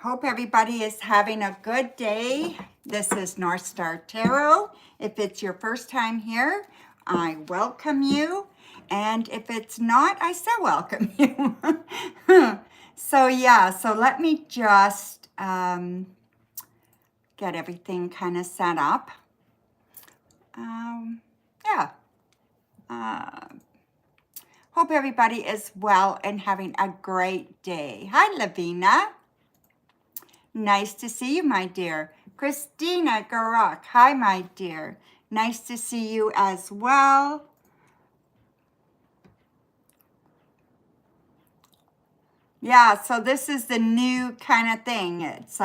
Hope everybody is having a good day. This is Northstar Tarot. If it's your first time here, I welcome you. And if it's not, I still welcome you. So let me just get everything kind of set up. Yeah. Hope everybody is well and having a great day. Hi, Lavina. Nice to see you, my dear. Christina Garak. Hi, my dear. Nice to see you as well. Yeah, so this is the new kind of thing. It's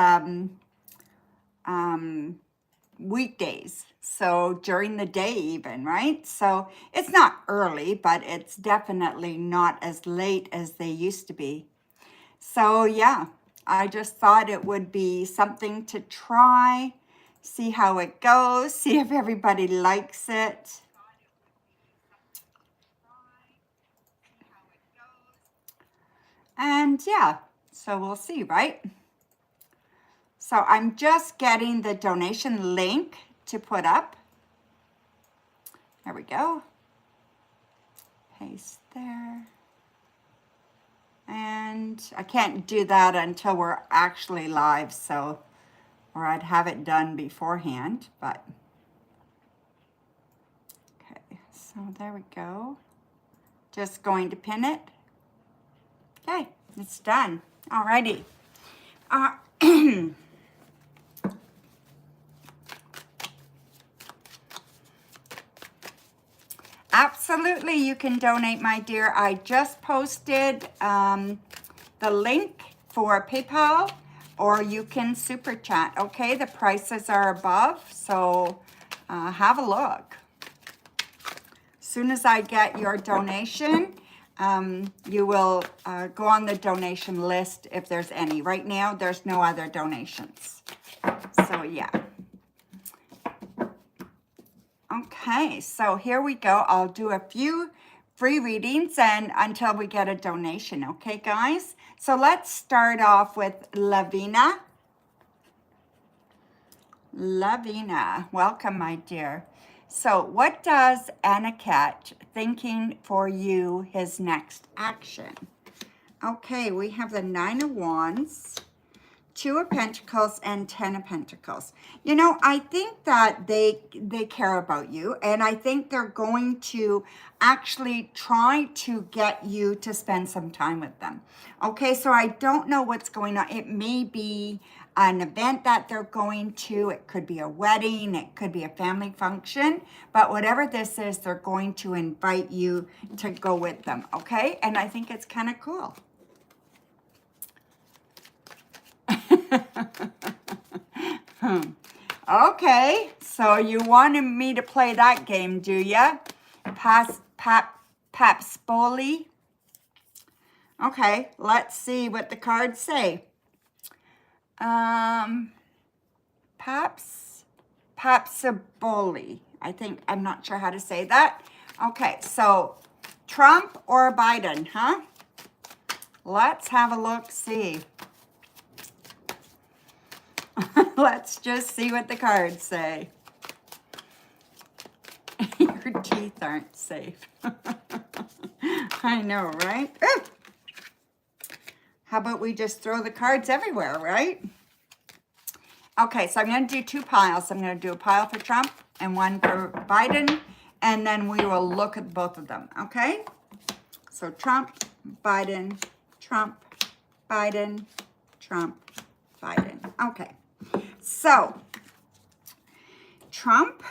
weekdays. So during the day even, right? So it's not early, but it's definitely not as late as they used to be. So yeah, I just thought it would be something to try, see how it goes, see if everybody likes it. And yeah, so we'll see, right? So I'm just getting the donation link to put up. There we go. Paste there. And I can't do that until we're actually live, so, or I'd have it done beforehand, but. Okay, so there we go. Just going to pin it. Okay, it's done. Alrighty. Absolutely, you can donate, my dear. I just posted the link for PayPal, or you can super chat. Okay, the prices are above, so have a look. As soon as I get your donation, you will go on the donation list if there's any. Right now, there's no other donations. So yeah. Okay, so here we go. I'll do a few free readings and until we get a donation. Okay, guys? So let's start off with Lavina. Lavina, welcome, my dear. So what does Aniket thinking for you his next action? Okay, we have the 9 of Wands, 2 of Pentacles, and 10 of Pentacles. You know, I think that they care about you, and I think they're going to actually try to get you to spend some time with them. Okay, so I don't know what's going on. It may be an event that they're going to. It could be a wedding. It could be a family function. But whatever this is, they're going to invite you to go with them, okay? And I think it's kind of cool. Okay, so you wanted me to play that game, do ya? Papspoli. Okay, let's see what the cards say. Papspoli. I think, I'm not sure how to say that. Okay, so Trump or Biden, huh? Let's have a look, see. Let's just see what the cards say. Your teeth aren't safe. I know, right? Ooh. How about we just throw the cards everywhere, right? Okay, so I'm going to do 2 piles. I'm going to do a pile for Trump and one for Biden, and then we will look at both of them, okay? So Trump, Biden, Trump, Biden, Trump, Biden. Okay. So, Trump,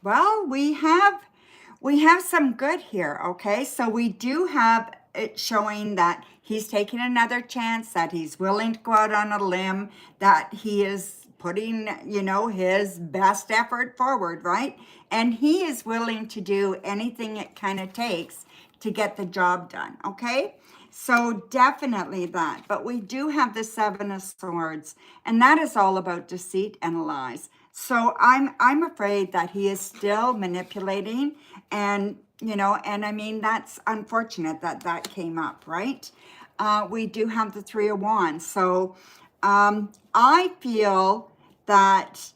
well, we have some good here, okay? So we do have it showing that he's taking another chance, that he's willing to go out on a limb, that he is putting, you know, his best effort forward, right? And he is willing to do anything it kind of takes to get the job done, okay? So definitely that. But we do have the 7 of Swords, and that is all about deceit and lies. So I'm afraid that he is still manipulating, and you know, and I mean, that's unfortunate that that came up, right? We do have the 3 of Wands. So I feel that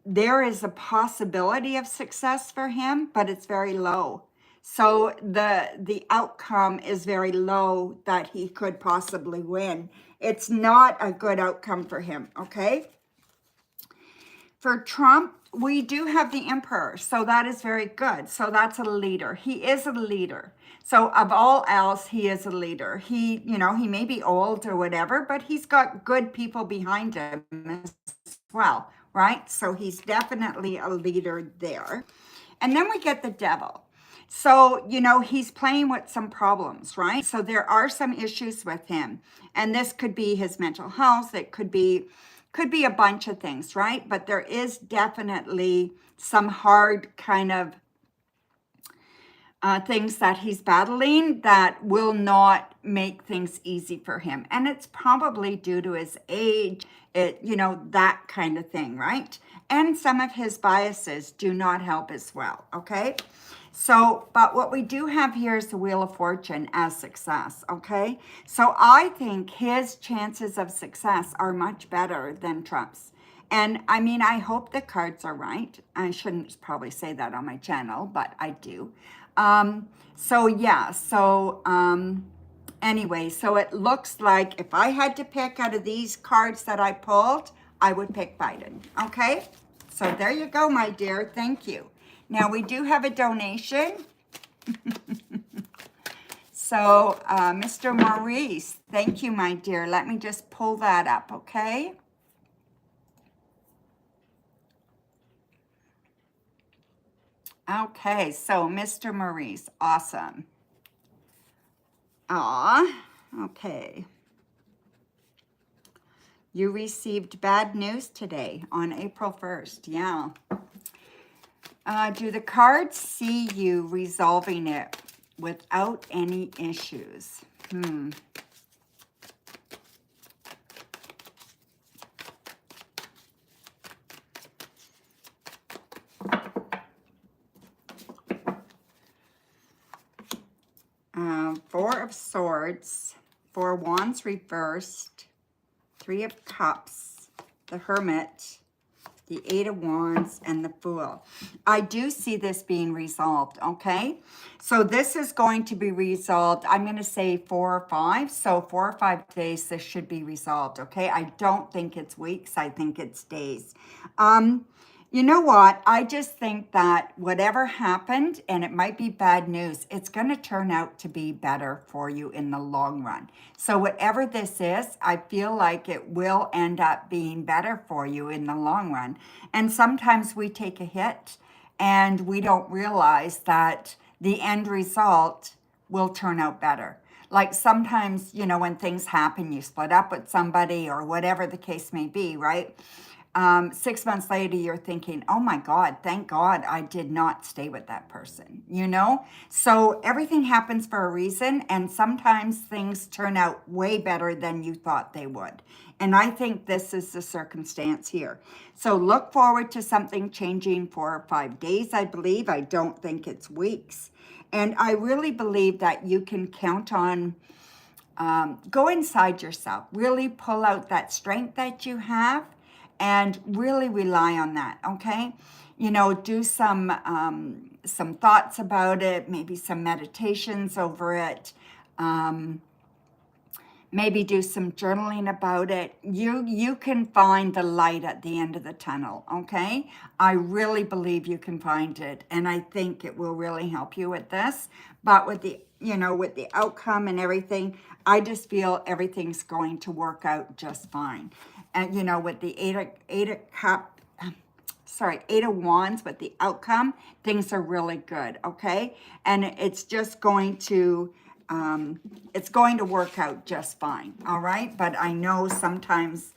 there is a possibility of success for him, but it's very low. So the outcome is very low that he could possibly win. It's not a good outcome for him, okay? For Trump, we do have the emperor, so that is very good. So that's a leader. He is a leader. So of all else, he is a leader. He, you know, he may be old or whatever, but he's got good people behind him as well, right? So he's definitely a leader there. And then we get the devil. So, you know, he's playing with some problems, right? So there are some issues with him. And this could be his mental health. It could be a bunch of things, right? But there is definitely some hard kind of things that he's battling that will not make things easy for him. And it's probably due to his age, you know, that kind of thing, right? And some of his biases do not help as well, okay? So, but what we do have here is the Wheel of Fortune as success, okay? So I think his chances of success are much better than Trump's. And I mean, I hope the cards are right. I shouldn't probably say that on my channel, but I do. So yeah, so anyway, so it looks like if I had to pick out of these cards that I pulled, I would pick Biden, okay? So there you go, my dear, thank you. Now we do have a donation. So Mr. Maurice, thank you, my dear. Let me just pull that up, okay? Okay, so Mr. Maurice, awesome. Okay. You received bad news today on April 1st, yeah. Do the cards see you resolving it without any issues? Four of Swords, Four Wands reversed, Three of Cups, the Hermit, the Eight of Wands, and the Fool. I do see this being resolved, okay? So this is going to be resolved, I'm going to say 4 or 5. So 4 or 5 days, this should be resolved, okay? I don't think it's weeks. I think it's days. You know what? I just think that whatever happened, and it might be bad news, it's going to turn out to be better for you in the long run. So whatever this is, I feel like it will end up being better for you in the long run. And sometimes we take a hit and we don't realize that the end result will turn out better. Like sometimes, you know, when things happen, you split up with somebody or whatever the case may be, right? 6 months later, you're thinking, oh my God, thank God I did not stay with that person, you know? So everything happens for a reason, and sometimes things turn out way better than you thought they would. And I think this is the circumstance here. So look forward to something changing 4 or 5 days, I believe. I don't think it's weeks. And I really believe that you can count on, go inside yourself, really pull out that strength that you have, and really rely on that, okay? You know, do some thoughts about it, maybe some meditations over it, maybe do some journaling about it. You can find the light at the end of the tunnel, okay? I really believe you can find it, and I think it will really help you with this. But with the, you know, with the outcome and everything, I just feel everything's going to work out just fine. And, you know, with the Eight of Wands, with the outcome, things are really good, okay? And it's just going to, work out just fine, all right? But I know sometimes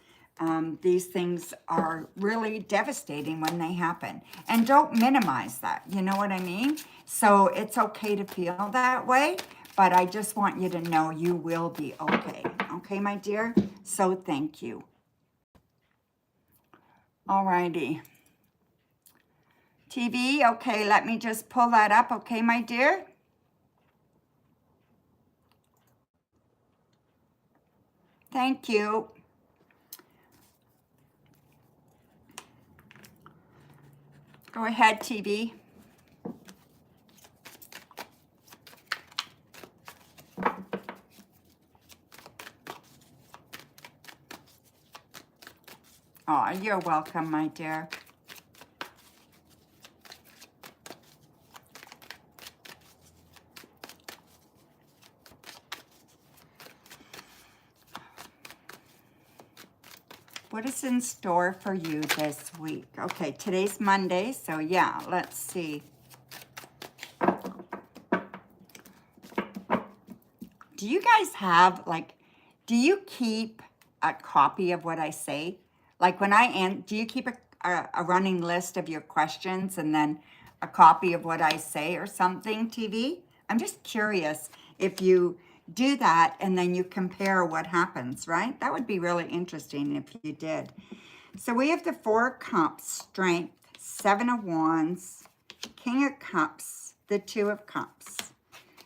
these things are really devastating when they happen. And don't minimize that, you know what I mean? So it's okay to feel that way, but I just want you to know you will be okay. Okay, my dear? So thank you. Alrighty. TV, okay, let me just pull that up, okay, my dear? Thank you. Go ahead, TV. Oh, you're welcome, my dear. What is in store for you this week? Okay, today's Monday, so yeah, let's see. Do you guys have, like, do you keep a copy of what I say? Like when do you keep a running list of your questions and then a copy of what I say or something, TV? I'm just curious if you do that and then you compare what happens, right? That would be really interesting if you did. So we have the Four of Cups, Strength, Seven of Wands, King of Cups, the Two of Cups,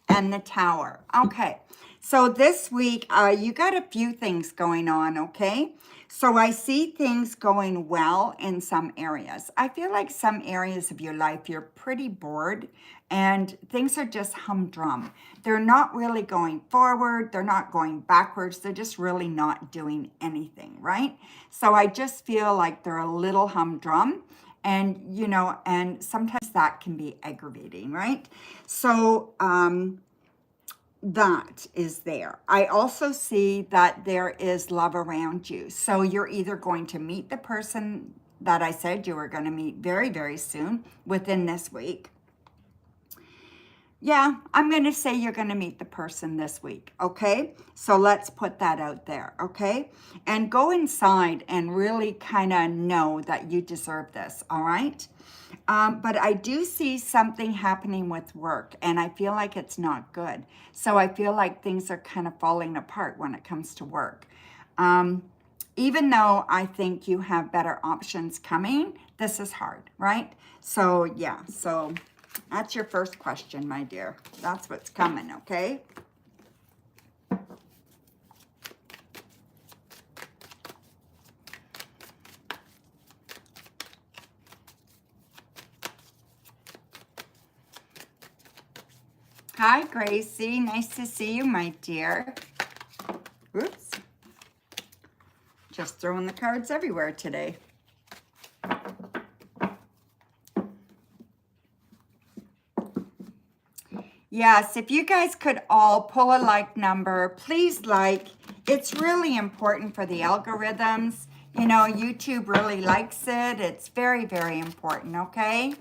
and the Tower. Okay, so this week, you got a few things going on, okay? So I see things going well in some areas. I feel like some areas of your life, you're pretty bored and things are just humdrum. They're not really going forward. They're not going backwards. They're just really not doing anything, right? So I just feel like they're a little humdrum. And, you know, and sometimes that can be aggravating, right? So, that is there. I also see that there is love around you. So you're either going to meet the person that I said you were going to meet very, very soon within this week. Yeah, I'm going to say you're going to meet the person this week, okay? So let's put that out there, okay? And go inside and really kind of know that you deserve this, all right? But I do see something happening with work, and I feel like it's not good. So I feel like things are kind of falling apart when it comes to work. Even though I think you have better options coming, this is hard, right? So yeah, so that's your first question, my dear. That's what's coming, okay? Hi, Gracie. Nice to see you, my dear. Oops. Just throwing the cards everywhere today. Yes, if you guys could all pull a like number, please like. It's really important for the algorithms. You know, YouTube really likes it. It's very, very important, okay?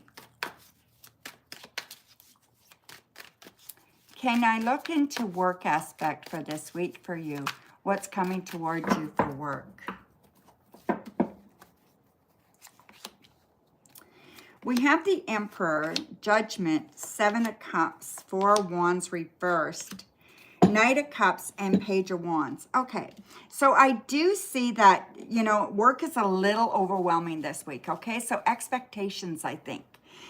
Can I look into work aspect for this week for you? What's coming towards you for work? We have the Emperor, Judgment, Seven of Cups, Four of Wands reversed, Knight of Cups, and Page of Wands. Okay, so I do see that, you know, work is a little overwhelming this week, okay? So expectations, I think.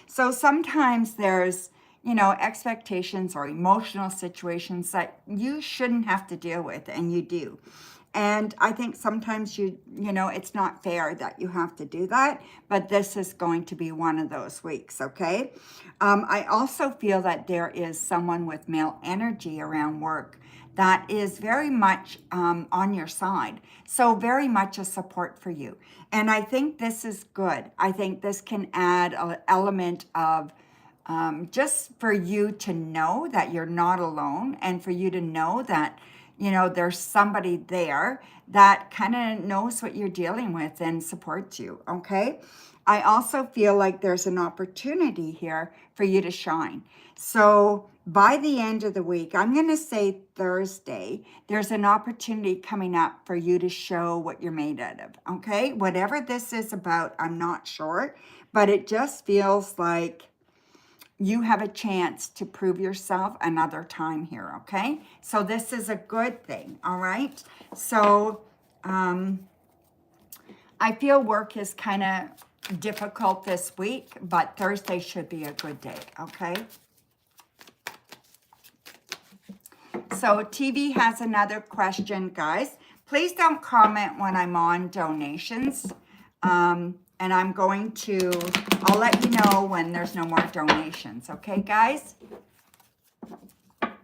So sometimes there's, you know, expectations or emotional situations that you shouldn't have to deal with, and you do. And I think sometimes you know, it's not fair that you have to do that, but this is going to be one of those weeks, okay? I also feel that there is someone with male energy around work that is very much on your side. So very much a support for you. And I think this is good. I think this can add an element of just for you to know that you're not alone, and for you to know that, you know, there's somebody there that kind of knows what you're dealing with and supports you, okay? I also feel like there's an opportunity here for you to shine. So by the end of the week, I'm going to say Thursday, there's an opportunity coming up for you to show what you're made out of, okay? Whatever this is about, I'm not sure, but it just feels like you have a chance to prove yourself another time here, okay? So this is a good thing, all right? So I feel work is kind of difficult this week, but Thursday should be a good day, okay? So TV has another question, guys. Please don't comment when I'm on donations. And I'll let you know when there's no more donations. Okay, guys?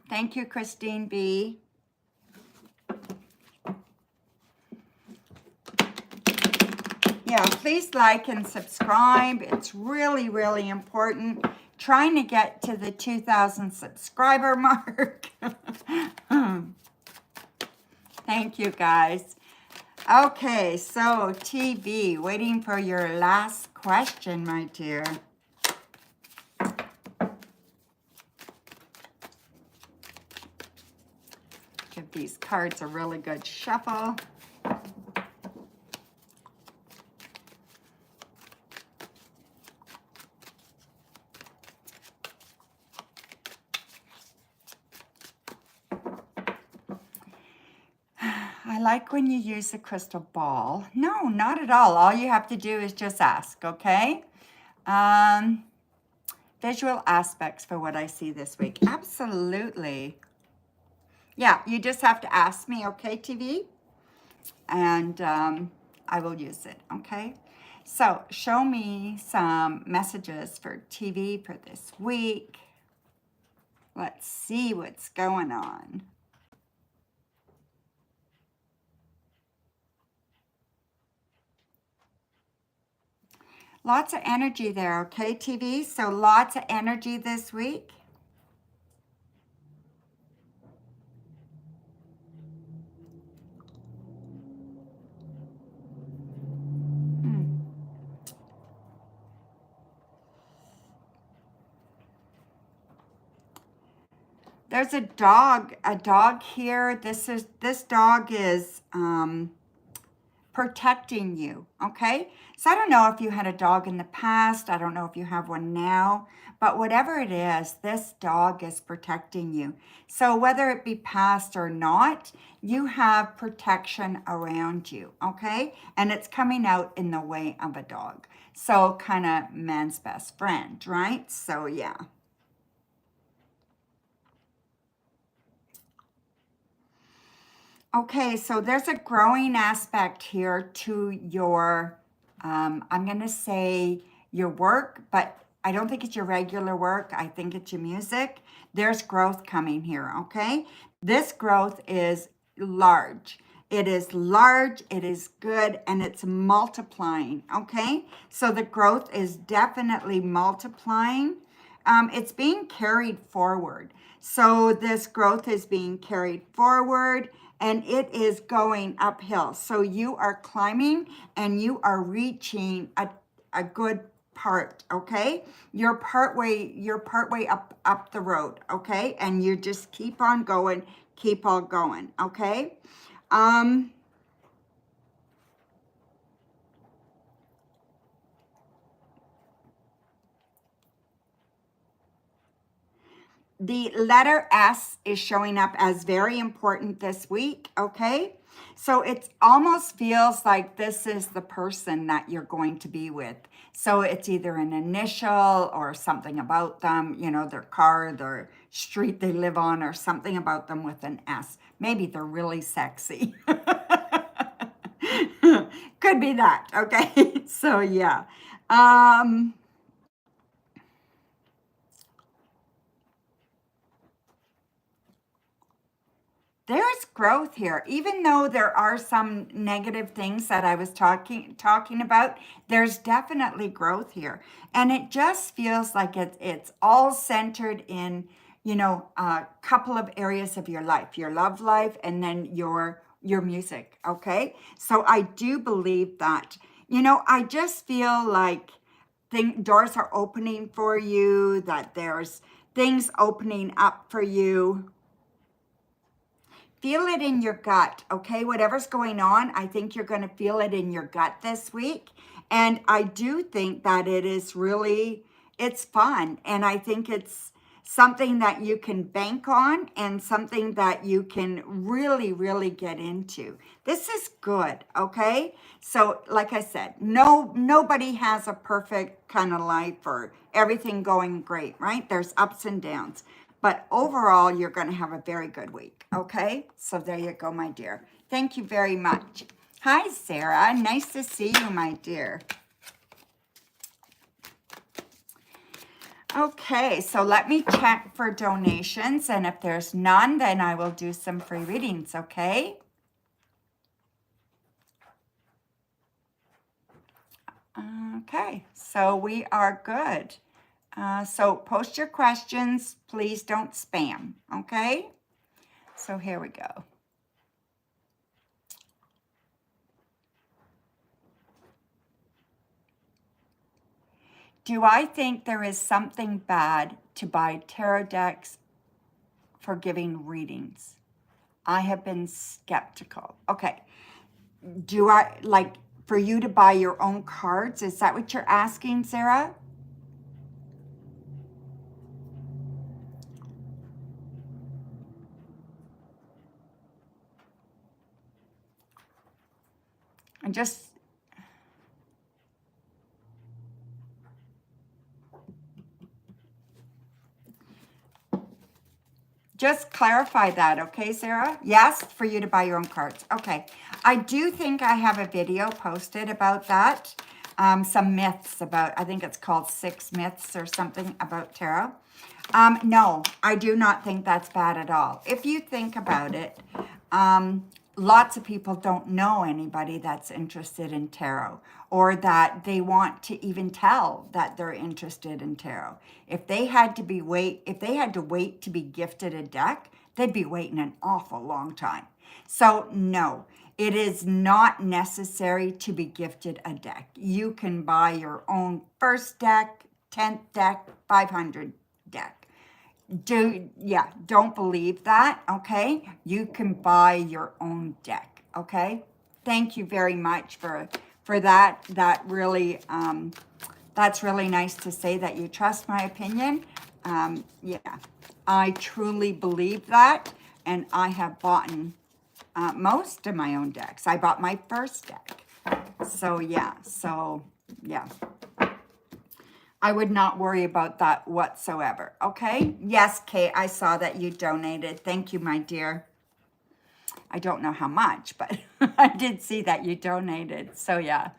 Thank you, Christine B. Yeah, please like and subscribe. It's really, really important. Trying to get to the 2,000 subscriber mark. Thank you, guys. Okay, so TV, waiting for your last question, my dear. Give these cards a really good shuffle. I like when you use the crystal ball. No, not at all. All you have to do is just ask, okay? Visual aspects for what I see this week. Absolutely. Yeah, you just have to ask me, okay, TV? And I will use it, okay? So show me some messages for TV for this week. Let's see what's going on. Lots of energy there, okay, TV? So lots of energy this week. There's a dog here. This dog is protecting you, okay? So I don't know if you had a dog in the past. I don't know if you have one now, but whatever it is, this dog is protecting you. So whether it be past or not, you have protection around you, okay? And it's coming out in the way of a dog. So kind of man's best friend, right? So yeah. Okay, so there's a growing aspect here to your, I'm going to say your work, but I don't think it's your regular work. I think it's your music. There's growth coming here, okay? This growth is large. It is large, it is good, and it's multiplying, okay? So the growth is definitely multiplying. It's being carried forward. So this growth is being carried forward and it is going uphill. So you are climbing and you are reaching a good part, okay? You're partway up the road, okay? And you just keep on going, okay? The letter S is showing up as very important this week, okay? So it almost feels like this is the person that you're going to be with. So it's either an initial or something about them, you know, their car, their street they live on, or something about them with an S. Maybe they're really sexy. Could be that, okay? So yeah. There's growth here. Even though there are some negative things that I was talking about, there's definitely growth here. And it just feels like it's all centered in, you know, a couple of areas of your life, your love life, and then your music, okay? So I do believe that. You know, I just feel like doors are opening for you, that there's things opening up for you. Feel it in your gut, okay? Whatever's going on, I think you're going to feel it in your gut this week. And I do think that it is really, it's fun. And I think it's something that you can bank on and something that you can really, really get into. This is good, okay? So like I said, nobody has a perfect kind of life or everything going great, right? There's ups and downs. But overall, you're going to have a very good week, okay? So there you go, my dear. Thank you very much. Hi, Sarah. Nice to see you, my dear. Okay, so let me check for donations, and if there's none, then I will do some free readings, okay? Okay, so we are good. So post your questions. Please don't spam, okay? So here we go. Do I think there is something bad to buy tarot decks for giving readings? I have been skeptical. Okay. Do I, like, for you to buy your own cards? Is that what you're asking, Sarah? And just clarify that, okay, Sarah? Yes, for you to buy your own cards. Okay. I do think I have a video posted about that. Some myths about, I think it's called 6 Myths or something about tarot. No, I do not think that's bad at all. If you think about it, lots of people don't know anybody that's interested in tarot, or that they want to even tell that they're interested in tarot. If they had to wait to be gifted a deck, they'd be waiting an awful long time. So no, it is not necessary to be gifted a deck. You can buy your own first deck, 10th deck, 500 deck. Don't believe that, okay? You can buy your own deck, okay? Thank you very much for that. That's really nice to say that you trust my opinion. Yeah, I truly believe that, and I have bought most of my own decks. I bought my first deck. So yeah. I would not worry about that whatsoever, okay? Yes, Kate, I saw that you donated. Thank you, my dear. I don't know how much, but I did see that you donated. So yeah.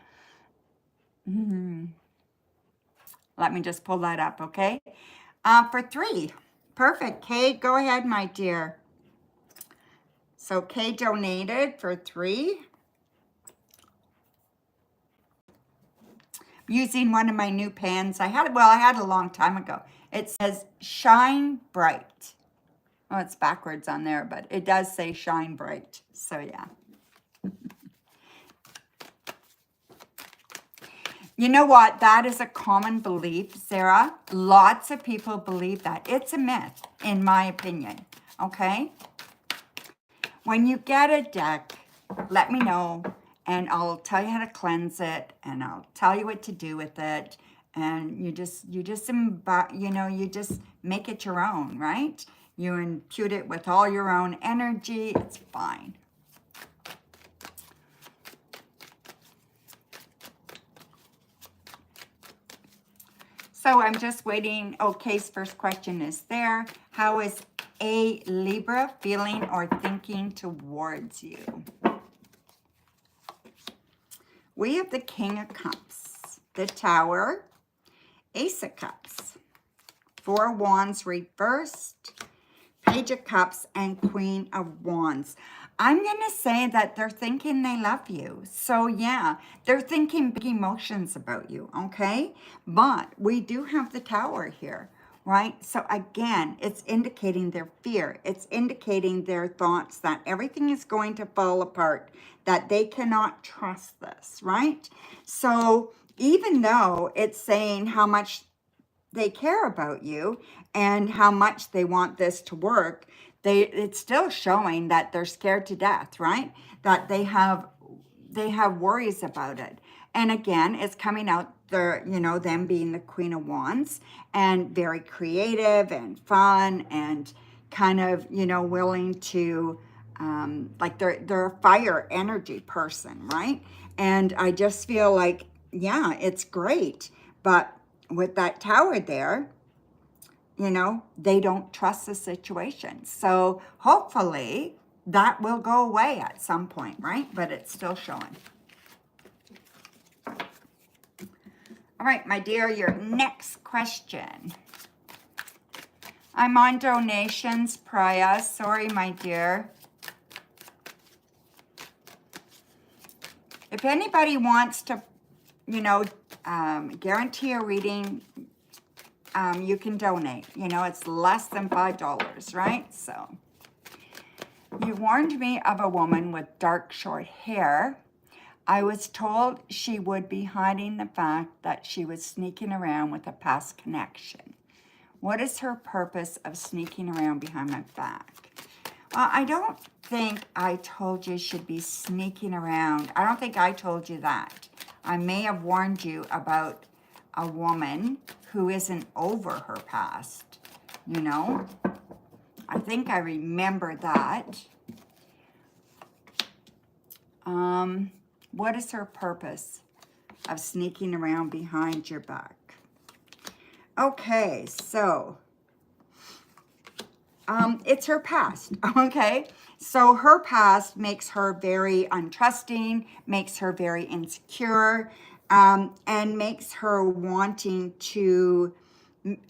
Let me just pull that up, okay? For 3. Perfect. Kate, go ahead, my dear. So Kate donated for 3. Using one of my new pens. I had a long time ago. It says Shine Bright. Oh, it's backwards on there, but it does say Shine Bright. So yeah. You know what? That is a common belief, Sarah. Lots of people believe that. It's a myth, in my opinion. Okay? When you get a deck, let me know, and I'll tell you how to cleanse it, and I'll tell you what to do with it. And you just make it your own, right? You impute it with all your own energy. It's fine. So I'm just waiting. Kay's first question is there. How is a Libra feeling or thinking towards you? We have the King of Cups, the Tower, Ace of Cups, 4 Wands reversed, Page of Cups, and Queen of Wands. I'm going to say that they're thinking they love you. So yeah, they're thinking big emotions about you, okay? But we do have the Tower here, right? So again, it's indicating their fear. It's indicating their thoughts that everything is going to fall apart, that they cannot trust this, right? So even though it's saying how much they care about you and how much they want this to work, it's still showing that they're scared to death, right? That they have worries about it. And again, it's coming out them being the Queen of Wands and very creative and fun and kind of, willing to, like they're a fire energy person, right? And I just feel like, yeah, it's great. But with that Tower there, they don't trust the situation. So hopefully that will go away at some point, right? But it's still showing. All right, my dear, your next question. I'm on donations, Priya. Sorry, my dear. If anybody wants to, you know, guarantee a reading, you can donate. You know, it's less than $5, right? So, you warned me of a woman with dark, short hair. I was told she would be hiding the fact that she was sneaking around with a past connection. What is her purpose of sneaking around behind my back? Well, I don't think I told you she'd be sneaking around. I don't think I told you that. I may have warned you about a woman who isn't over her past, you know? I think I remember that. What is her purpose of sneaking around behind your back? Okay, so it's her past, okay? So her past makes her very untrusting, makes her very insecure, and makes her wanting to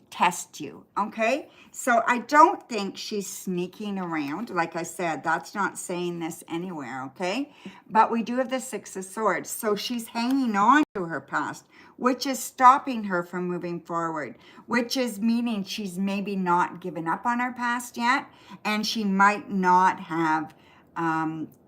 test you, okay? So I don't think she's sneaking around. Like I said, that's not saying this anywhere, okay? But we do have the Six of Swords. So she's hanging on to her past, which is stopping her from moving forward, which is meaning she's maybe not given up on her past yet, and she might not have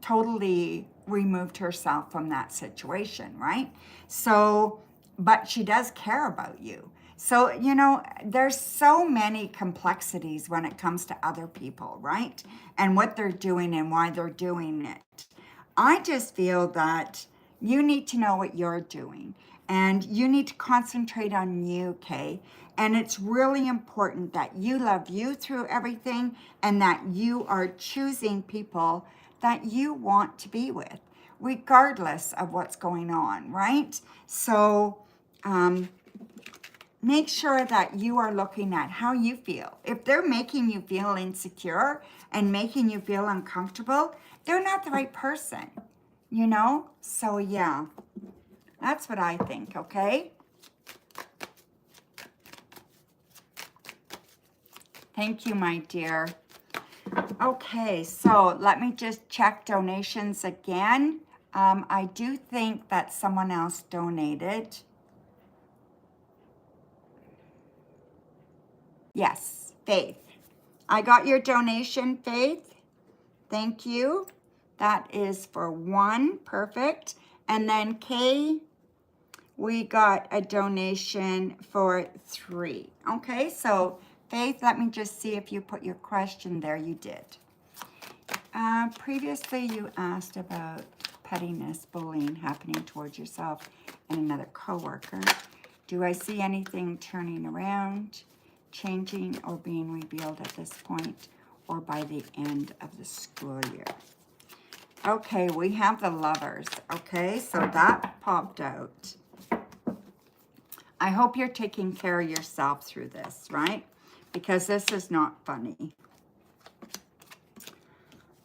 totally removed herself from that situation, right? So, but she does care about you. So, you know, there's so many complexities when it comes to other people, right? And what they're doing and why they're doing it. I just feel that you need to know what you're doing and you need to concentrate on you, okay? And it's really important that you love you through everything and that you are choosing people that you want to be with, regardless of what's going on, right? So, make sure that you are looking at how you feel. If they're making you feel insecure and making you feel uncomfortable, they're not the right person, you know? So yeah, that's what I think, okay? Thank you, my dear. Okay, so let me just check donations again. I do think that someone else donated. Yes, Faith. I got your donation, Faith. Thank you. That is for 1, perfect. And then Kay, we got a donation for 3. Okay, so Faith, let me just see if you put your question there. You did. Previously, you asked about pettiness, bullying happening towards yourself and another coworker. Do I see anything turning around, changing, or being revealed at this point, or by the end of the school year? Okay, we have the Lovers. Okay, so that popped out. I hope you're taking care of yourself through this, right? Because this is not funny.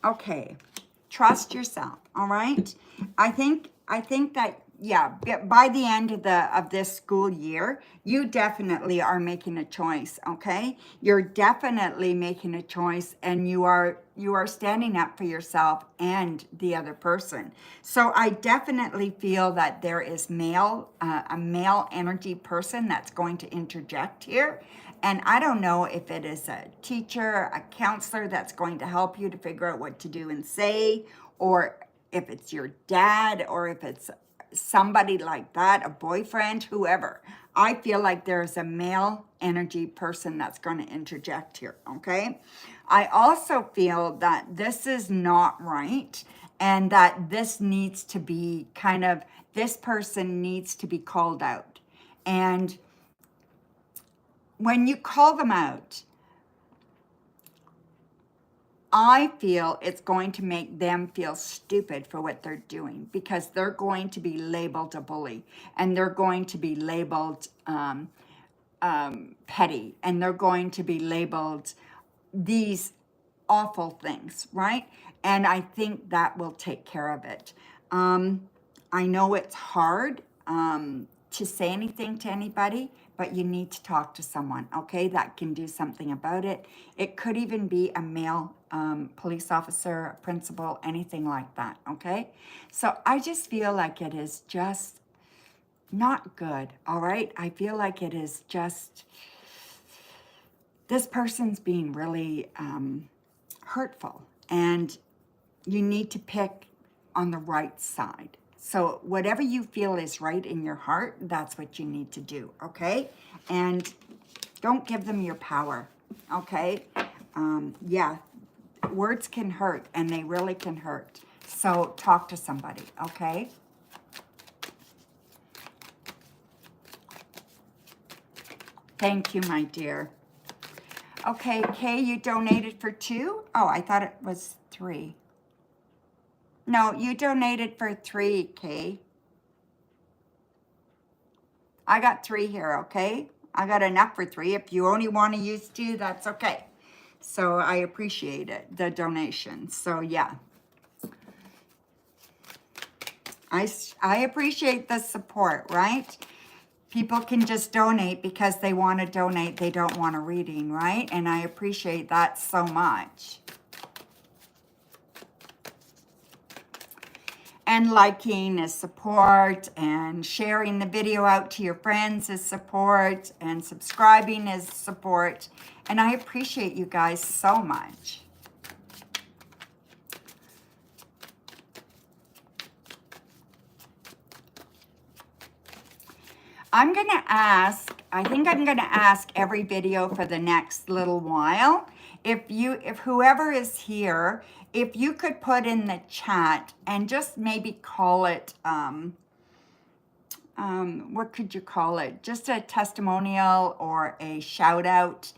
Okay, trust yourself, all right? I think that, yeah, by the end of this school year, you definitely are making a choice, okay? You're definitely making a choice, and you are standing up for yourself and the other person. So I definitely feel that there is a male energy person that's going to interject here. And I don't know if it is a teacher, a counselor that's going to help you to figure out what to do and say, or if it's your dad, or if it's somebody like that, a boyfriend, whoever. I feel like there's a male energy person that's going to interject here, okay? I also feel that this is not right, and that this needs to be this person needs to be called out. And when you call them out, I feel it's going to make them feel stupid for what they're doing, because they're going to be labeled a bully, and they're going to be labeled petty, and they're going to be labeled these awful things, right? And I think that will take care of it. I know it's hard. to say anything to anybody, but you need to talk to someone, okay, that can do something about it. It could even be a male police officer, principal, anything like that, okay? So I just feel like it is just not good, all right? I feel like it is just, this person's being really hurtful, and you need to pick on the right side. So whatever you feel is right in your heart, that's what you need to do, okay? And don't give them your power, okay? Yeah, words can hurt, and they really can hurt. So talk to somebody, okay? Thank you, my dear. Okay, Kay, you donated for 2? Oh, I thought it was 3. No, you donated for 3, Kay. I got 3 here, okay? I got enough for 3. If you only want to use 2, that's okay. So I appreciate it, the donation. So yeah. I appreciate the support, right? People can just donate because they want to donate. They don't want a reading, right? And I appreciate that so much. And liking is support, and sharing the video out to your friends is support, and subscribing is support. And I appreciate you guys so much. I'm going to ask, I think I'm going to ask every video for the next little while. If whoever is here, if you could put in the chat and just maybe call it, what could you call it? Just a testimonial or a shout out.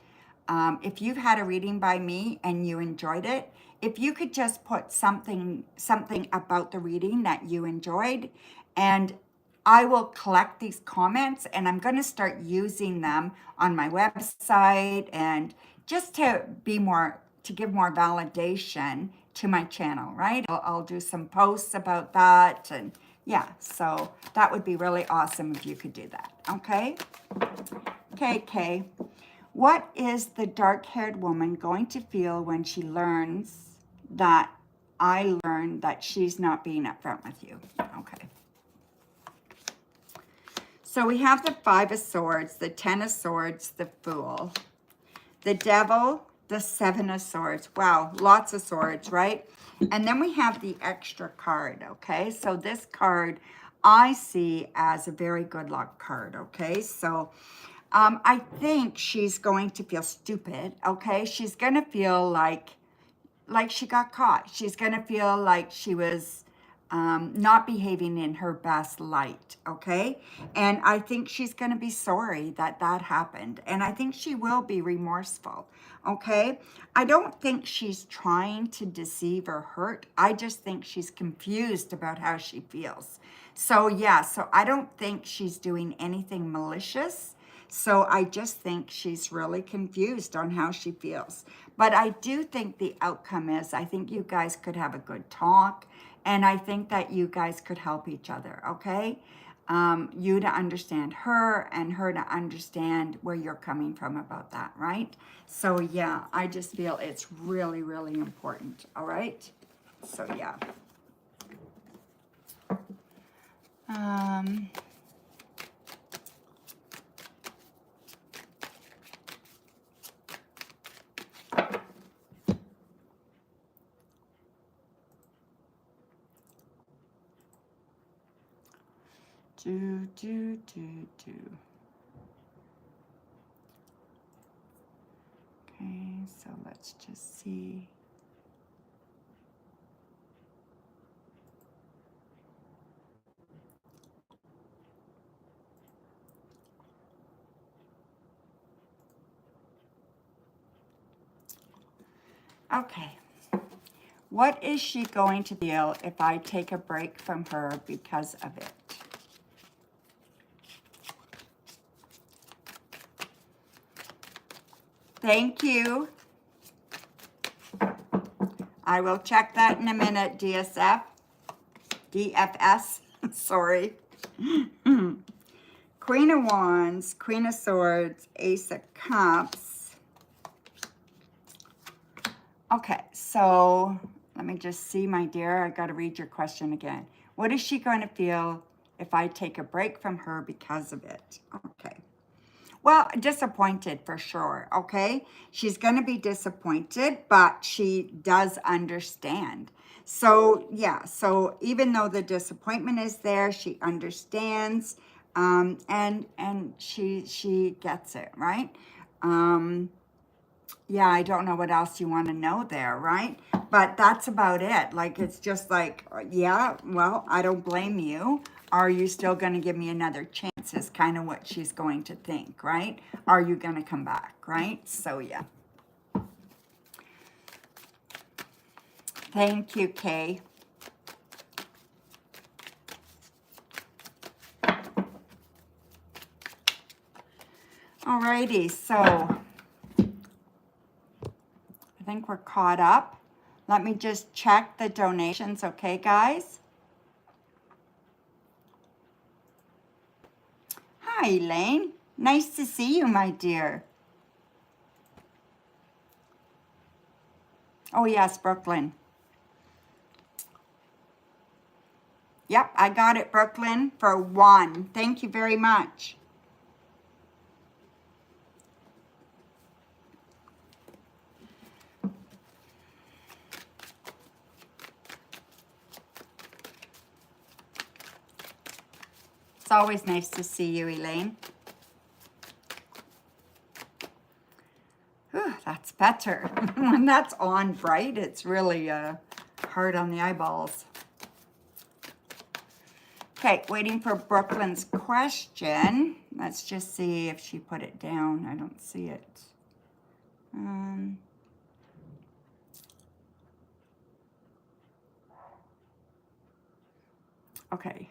If you've had a reading by me and you enjoyed it, if you could just put something about the reading that you enjoyed, and I will collect these comments, and I'm going to start using them on my website, and just to give more validation to my channel, right? I'll do some posts about that, and yeah, so that would be really awesome if you could do that, okay? Okay. What is the dark-haired woman going to feel when she learns that I learned that she's not being upfront with you? Okay. So we have the 5 of Swords, the 10 of Swords, the Fool, the Devil, the 7 of Swords. Wow, lots of swords, right? And then we have the extra card, okay? So this card I see as a very good luck card, okay? So I think she's going to feel stupid, okay? She's going to feel like she got caught. She's going to feel like she was not behaving in her best light, okay? And I think she's going to be sorry that happened. And I think she will be remorseful, okay? I don't think she's trying to deceive or hurt. I just think she's confused about how she feels. So yeah, so I don't think she's doing anything malicious. So I just think she's really confused on how she feels. But I do think the outcome is, I think you guys could have a good talk, and I think that you guys could help each other, okay? You to understand her, and her to understand where you're coming from about that, right? So yeah, I just feel it's really, really important, all right? So yeah. Okay, so let's just see. Okay. What is she going to feel if I take a break from her because of it? Thank you. I will check that in a minute, DFS, sorry. Queen of Wands, Queen of Swords, Ace of Cups. Okay, so let me just see, my dear. I got to read your question again. What is she going to feel if I take a break from her because of it? Okay. Well, disappointed for sure, okay? She's going to be disappointed, but she does understand. So, yeah, so even though the disappointment is there, she understands, and she gets it, right? Yeah, I don't know what else you want to know there, right? But that's about it. Like, it's just like, yeah, well, I don't blame you. Are you still going to give me another chance is kind of what she's going to think, right? Are you going to come back, right? So, yeah. Thank you, Kay. Alrighty, so I think we're caught up. Let me just check the donations, okay, guys? Hi, Elaine. Nice to see you, my dear. Oh, yes, Brooklyn. Yep, I got it, Brooklyn, for 1. Thank you very much. It's always nice to see you, Elaine. Whew, that's better. When that's on bright, it's really hard on the eyeballs. Okay, waiting for Brooklyn's question. Let's just see if she put it down. I don't see it. Okay.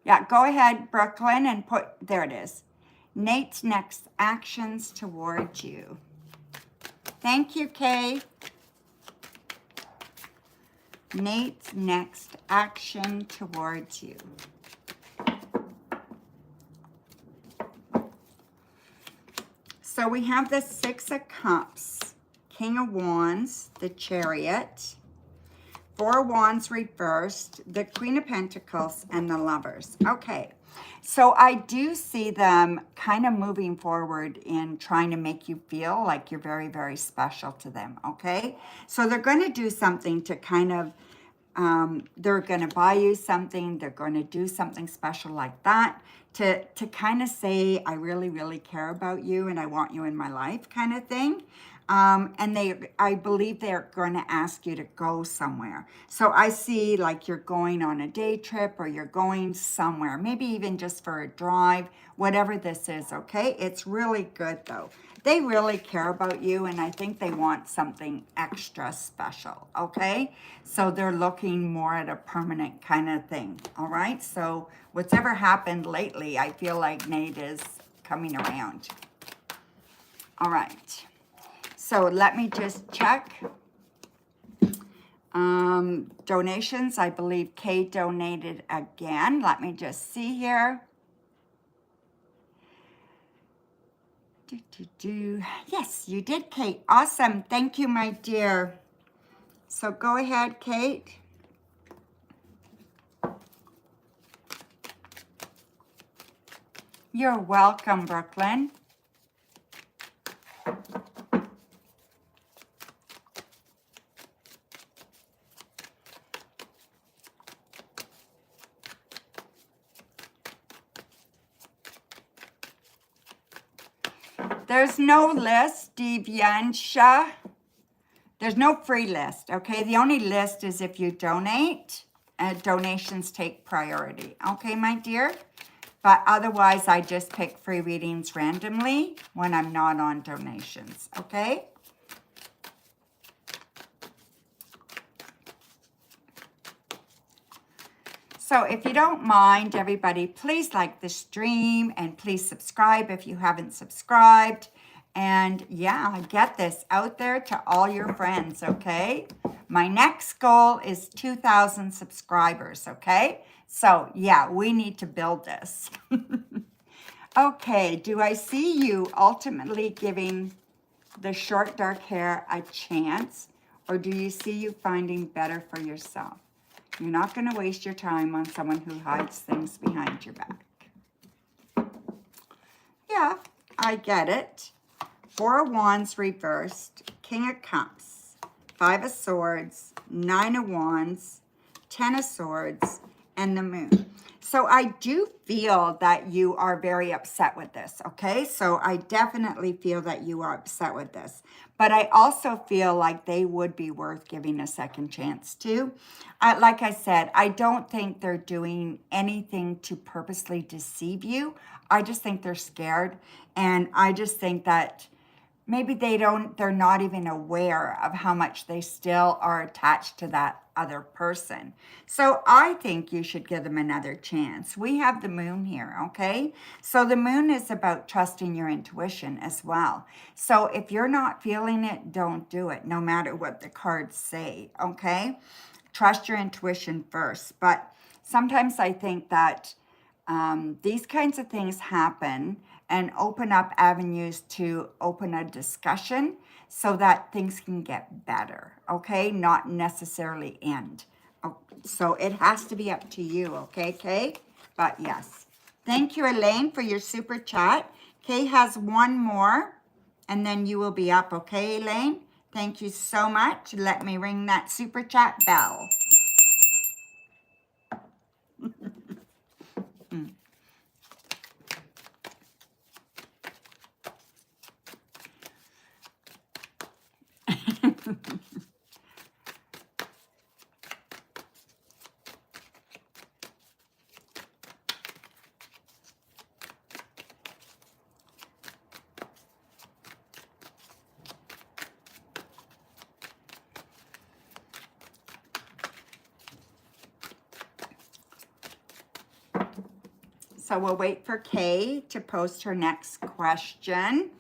Yeah, go ahead, Brooklyn, and put, there it is. Nate's next actions towards you. Thank you, Kay. Nate's next action towards you. So we have the Six of Cups, King of Wands, the Chariot, Four of Wands reversed, the Queen of Pentacles, and the Lovers. Okay, so I do see them kind of moving forward in trying to make you feel like you're very, very special to them, okay? So they're going to do something to kind of, they're going to buy you something, they're going to do something special like that to kind of say, I really, really care about you and I want you in my life kind of thing. And I believe they're going to ask you to go somewhere. So I see like you're going on a day trip or you're going somewhere, maybe even just for a drive, whatever this is, okay? It's really good though. They really care about you and I think they want something extra special, okay? So they're looking more at a permanent kind of thing, all right? So whatever happened lately, I feel like Nate is coming around. All right. So let me just check. Donations, I believe Kay donated again. Let me just see here. Yes, you did, Kate. Awesome. Thank you, my dear. So go ahead, Kate. You're welcome, Brooklyn. There's no list, Divyansha. There's no free list, okay? The only list is if you donate, donations take priority, okay, my dear? But otherwise, I just pick free readings randomly when I'm not on donations, okay? So if you don't mind, everybody, please like the stream and please subscribe if you haven't subscribed. And yeah, get this out there to all your friends, okay? My next goal is 2,000 subscribers, okay? So yeah, we need to build this. Okay, do I see you ultimately giving the short dark hair a chance, or do you see you finding better for yourself? You're not going to waste your time on someone who hides things behind your back. Yeah, I get it. Four of Wands reversed, King of Cups, Five of Swords, Nine of Wands, Ten of Swords, and the Moon. So I do feel that you are very upset with this, okay? So I definitely feel that you are upset with this. But I also feel like they would be worth giving a second chance to. Like I said, I don't think they're doing anything to purposely deceive you. I just think they're scared. And I just think that maybe they're not even aware of how much they still are attached to that other person. So I think you should give them another chance. We have the moon here, okay? So the moon is about trusting your intuition as well. So if you're not feeling it, don't do it, no matter what the cards say, okay? Trust your intuition first. But sometimes I think that these kinds of things happen and open up avenues to open a discussion so that things can get better, okay? Not necessarily end. So it has to be up to you, okay, Kay? But yes. Thank you, Elaine, for your super chat. Kay has one more, and then you will be up, okay, Elaine? Thank you so much. Let me ring that super chat bell. So we'll wait for Kay to post her next question.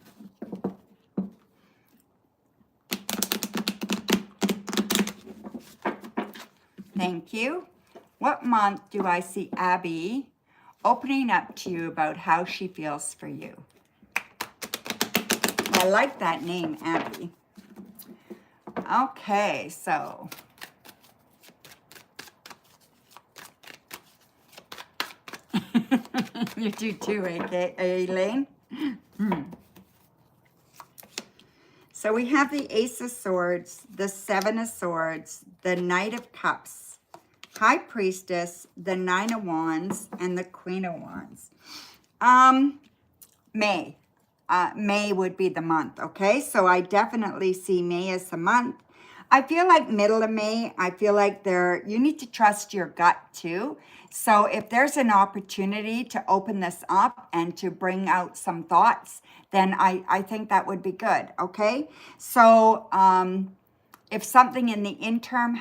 Thank you. What month do I see Abby opening up to you about how she feels for you? I like that name, Abby. Okay, so you do too, Elaine? So we have the Ace of Swords, the Seven of Swords, the Knight of Cups, High Priestess, the Nine of Wands, and the Queen of Wands. May. May would be the month, okay? So I definitely see May as the month. I feel like middle of May, I feel like you need to trust your gut too. So if there's an opportunity to open this up and to bring out some thoughts, then I think that would be good, okay? So if something in the interim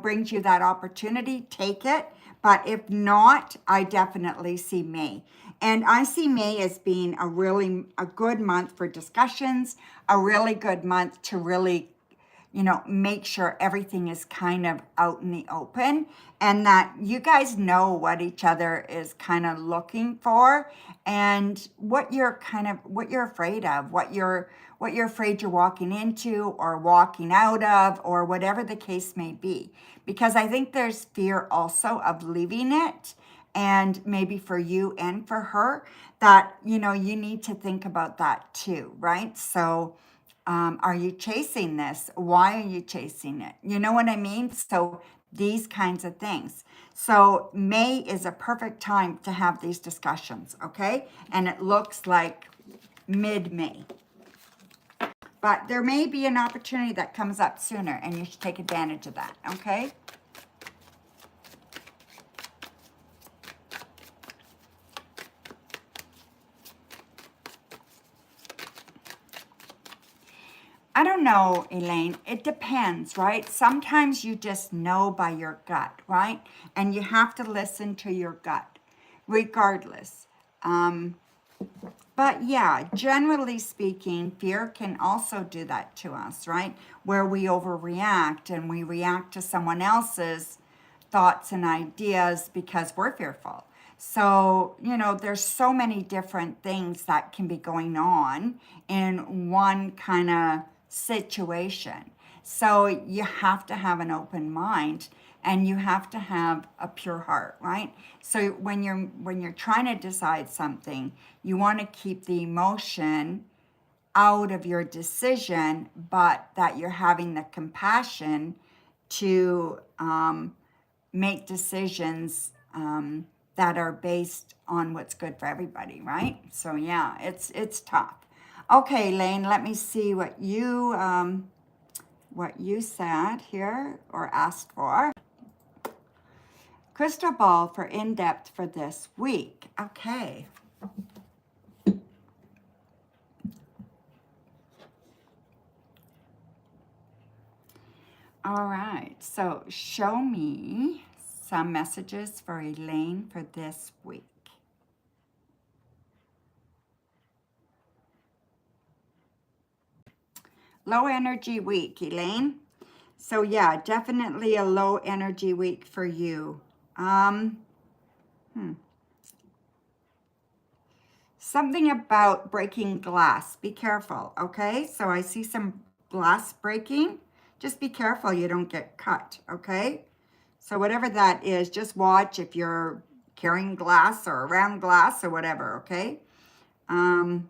brings you that opportunity, take it. But if not, I definitely see May. And I see May as being a good month for discussions, a really good month to really, make sure everything is kind of out in the open and that you guys know what each other is kind of looking for and what you're afraid of, what you're afraid you're walking into or walking out of or whatever the case may be. Because I think there's fear also of leaving it, and maybe for you and for her that, you need to think about that too, right? So are you chasing this? Why are you chasing it? You know what I mean? So these kinds of things. So May is a perfect time to have these discussions, okay? And it looks like mid-May. But there may be an opportunity that comes up sooner, and you should take advantage of that, okay? I don't know, Elaine. It depends, right? Sometimes you just know by your gut, right? And you have to listen to your gut, regardless. But yeah, generally speaking, fear can also do that to us, right? Where we overreact and we react to someone else's thoughts and ideas because we're fearful. So, you know, there's so many different things that can be going on in one kind of situation. So you have to have an open mind and you have to have a pure heart, right? So when you're trying to decide something, you want to keep the emotion out of your decision, but that you're having the compassion to make decisions that are based on what's good for everybody, right? So yeah, it's tough. Okay, Lane, let me see what you said here or asked for. Crystal ball for in-depth for this week. Okay. All right, so show me some messages for Elaine for this week. Low energy week, Elaine. So yeah, definitely a low energy week for you. Something about breaking glass. Be careful, okay? So I see some glass breaking. Just be careful you don't get cut, okay? So whatever that is, just watch if you're carrying glass or around glass or whatever, okay? Um,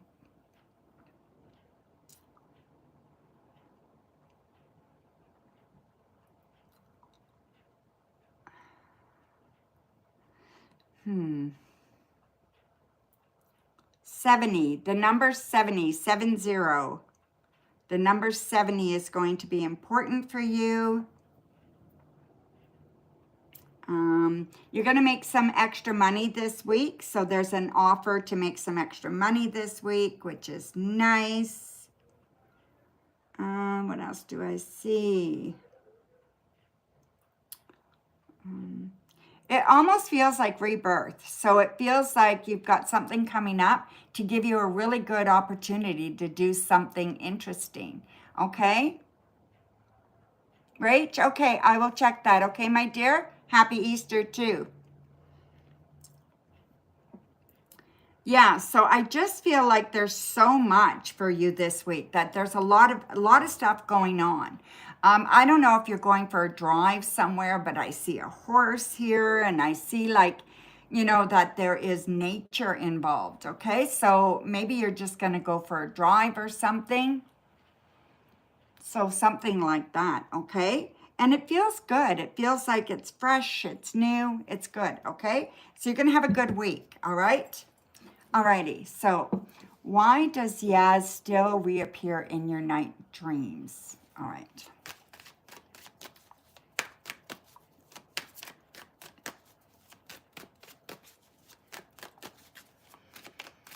hmm. 70, the number 70, 70. The number 70 is going to be important for you. You're going to make some extra money this week. So there's an offer to make some extra money this week, which is nice. What else do I see? It almost feels like rebirth. So it feels like you've got something coming up to give you a really good opportunity to do something interesting. Okay? Rach? Okay, I will check that. Okay, my dear? Happy Easter too. Yeah, so I just feel like there's so much for you this week that there's a lot of stuff going on. I don't know if you're going for a drive somewhere, but I see a horse here and I see like, you know, that there is nature involved. Okay, so maybe you're just going to go for a drive or something. So something like that. Okay. And it feels good. It feels like it's fresh, it's new, it's good. Okay. So you're going to have a good week. All right. Alrighty, so why does Yaz still reappear in your night dreams? All right.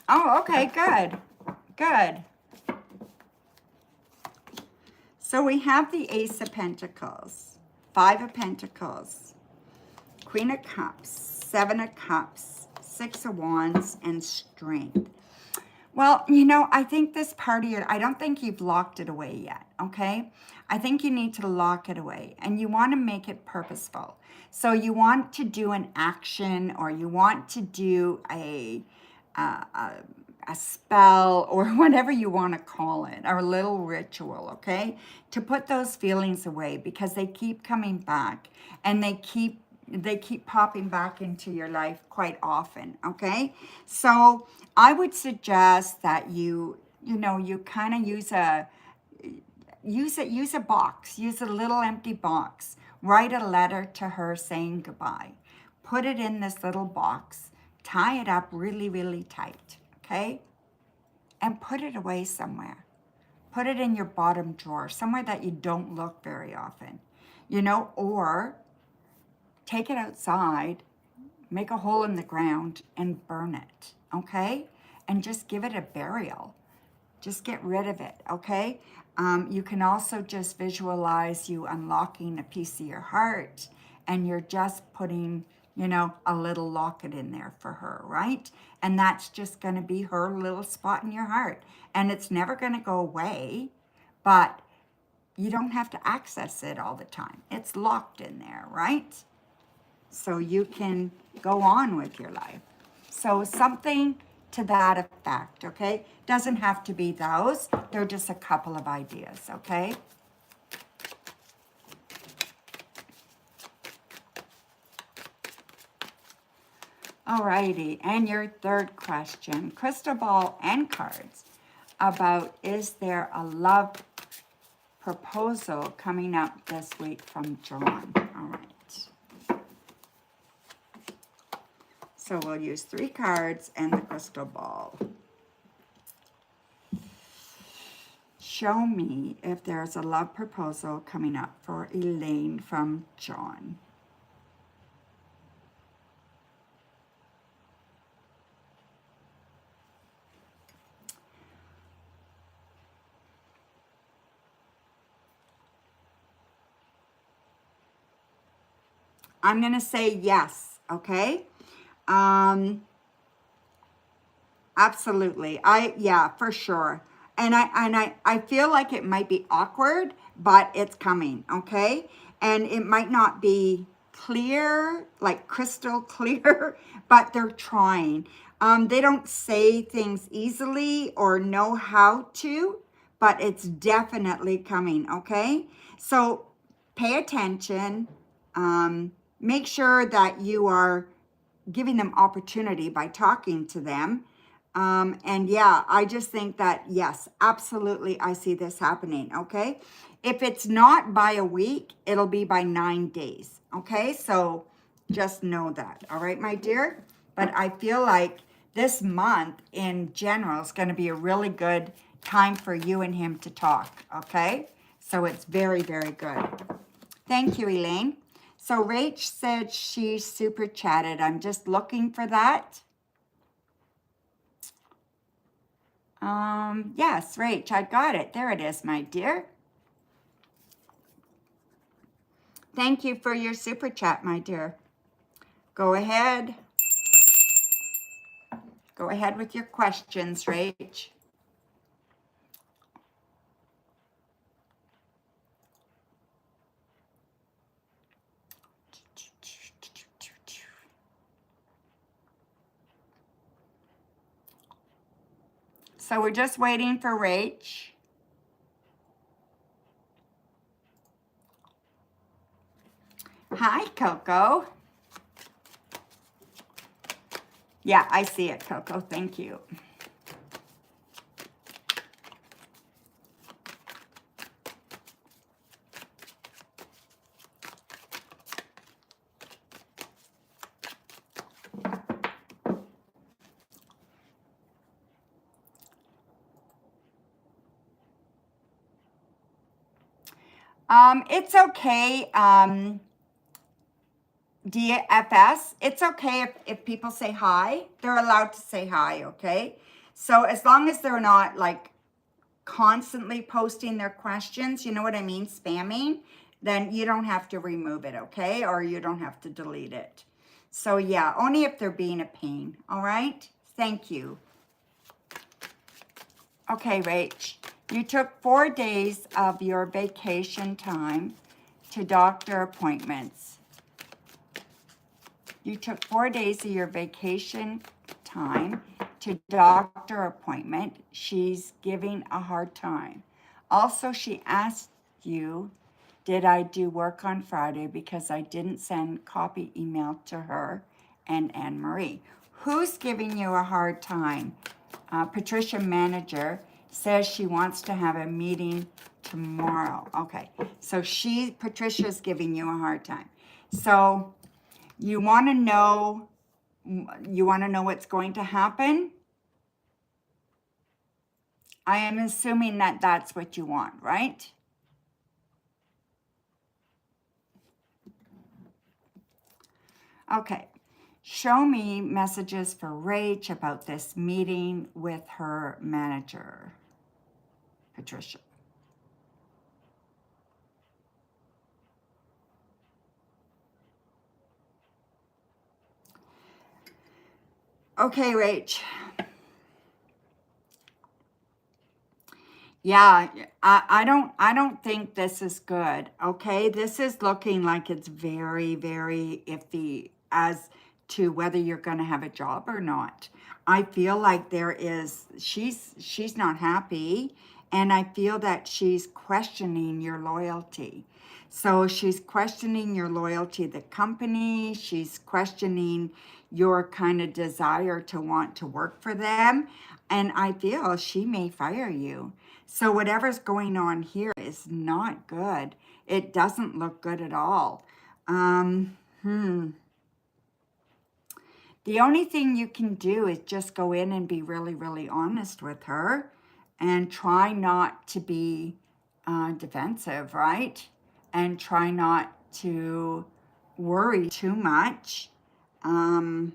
Oh, okay, good, good. So we have the Ace of Pentacles, Five of Pentacles, Queen of Cups, Seven of Cups, Six of Wands, and Strength. Well, you know, I think this part of your, I don't think you've locked it away yet, okay? I think you need to lock it away and you want to make it purposeful. So you want to do an action or you want to do a spell or whatever you want to call it, or a little ritual, okay? To put those feelings away because they keep coming back and they keep popping back into your life quite often, okay? So I would suggest that you kind of use a box, use a little empty box, write a letter to her saying goodbye, put it in this little box, tie it up really, really tight, okay? And put it away somewhere. Put it in your bottom drawer, somewhere that you don't look very often, you know, or take it outside, make a hole in the ground and burn it, okay? And just give it a burial. Just get rid of it, okay? You can also just visualize you unlocking a piece of your heart and you're just putting, you know, a little locket in there for her, right? And that's just going to be her little spot in your heart. And it's never going to go away, but you don't have to access it all the time. It's locked in there, right? so you can go on with your life. So something to that effect, okay? Doesn't have to be those. They're just a couple of ideas, okay? Alrighty, and your third question, crystal ball and cards, about is there a love proposal coming up this week from John? All right. So we'll use 3 cards and the crystal ball. Show me if there's a love proposal coming up for Elaine from John. I'm going to say yes, okay? Absolutely. Yeah, for sure. And I feel like it might be awkward, but it's coming, okay? And it might not be clear, like crystal clear, but they're trying. They don't say things easily or know how to, but it's definitely coming, okay? So pay attention. Make sure that you are giving them opportunity by talking to them. And yeah, I just think that, yes, absolutely, I see this happening, okay? If it's not by a week, it'll be by 9 days, okay? So just know that, all right, my dear? But I feel like this month in general is going to be a really good time for you and him to talk, okay? So it's very, very good. Thank you, Elaine. So Rach said she super chatted. I'm just looking for that. Yes, Rach, I got it. There it is, my dear. Thank you for your super chat, my dear. Go ahead. Go ahead with your questions, Rach. So we're just waiting for Rach. Hi, Coco. Yeah, I see it, Coco. Thank you. It's okay. DFS, it's okay if people say hi. They're allowed to say hi, okay? So as long as they're not like constantly posting their questions, you know what I mean, spamming, then you don't have to remove it, okay? Or you don't have to delete it. So yeah, only if they're being a pain, all right? Thank you. Okay, Rach, you took 4 days of your vacation time to doctor appointments. You took 4 days of your vacation time to doctor appointment. She's giving a hard time. Also, she asked you, did I do work on Friday because I didn't send copy email to her and Anne Marie. Who's giving you a hard time? Patricia Manager says she wants to have a meeting tomorrow. Okay, so Patricia's giving you a hard time. So you want to know what's going to happen? I am assuming that that's what you want, right? Okay. Show me messages for Rach about this meeting with her manager, Patricia. Okay, Rach. Yeah, I don't think this is good. Okay, this is looking like it's very, very iffy as to whether you're going to have a job or not. I feel like she's not happy, and I feel that she's questioning your loyalty. So she's questioning your loyalty to the company. She's questioning your kind of desire to want to work for them. And I feel she may fire you. So whatever's going on here is not good. It doesn't look good at all. Um, hmm. The only thing you can do is just go in and be really, really honest with her and try not to be defensive, right? And try not to worry too much. Um,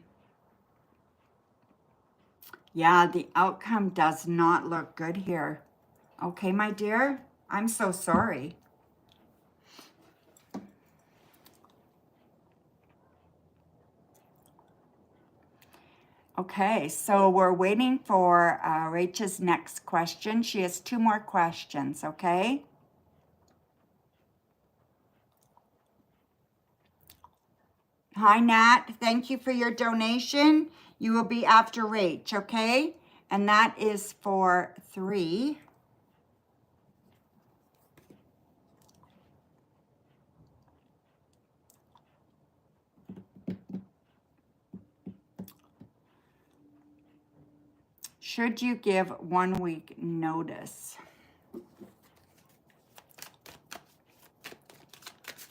yeah, the outcome does not look good here. Okay, my dear, I'm so sorry. Okay, so we're waiting for Rachel's next question. She has 2 more questions, okay? Hi, Nat. Thank you for your donation. You will be after Rach, okay? And that is for 3. Should you give 1 week notice?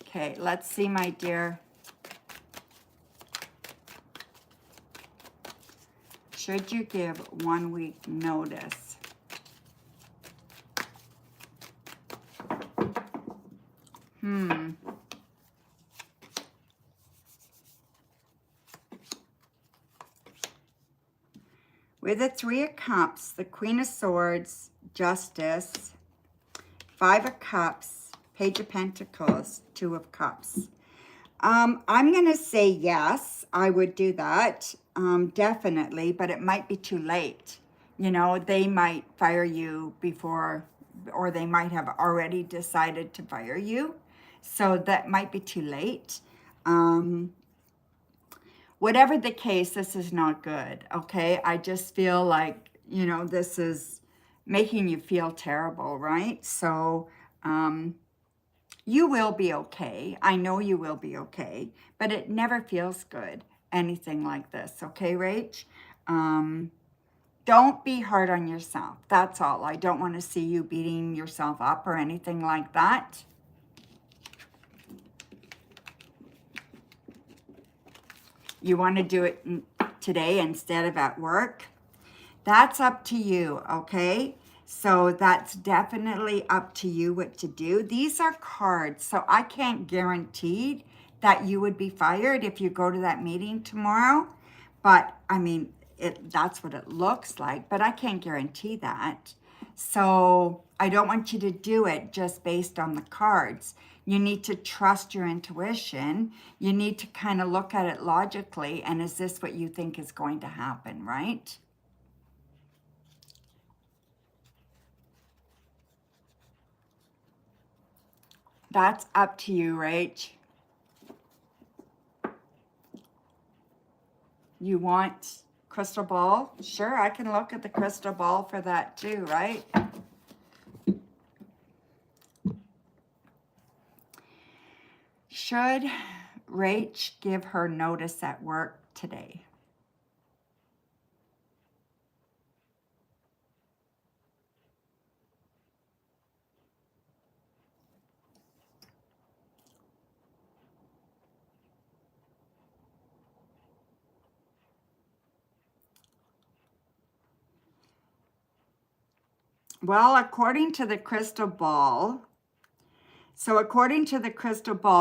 Okay, let's see, my dear. Should you give 1 week notice? With the 3 of Cups, the Queen of Swords, Justice, 5 of Cups, Page of Pentacles, 2 of Cups. I'm going to say yes, I would do that, definitely, but it might be too late. You know, they might fire you before, or they might have already decided to fire you. So that might be too late. Whatever the case, this is not good, okay? I just feel like, you know, this is making you feel terrible, right? So, you will be okay. I know you will be okay, but it never feels good, anything like this, okay, Rach? Don't be hard on yourself. That's all. I don't want to see you beating yourself up or anything like that. You want to do it today instead of at work? That's up to you, okay? So that's definitely up to you what to do. These are cards, so I can't guarantee that you would be fired if you go to that meeting tomorrow. But I mean, that's what it looks like, but I can't guarantee that. So I don't want you to do it just based on the cards. You need to trust your intuition. You need to kind of look at it logically, and is this what you think is going to happen, right? That's up to you, Rach. You want crystal ball? Sure, I can look at the crystal ball for that too, right? Should Rach give her notice at work today? Well, according to the crystal ball,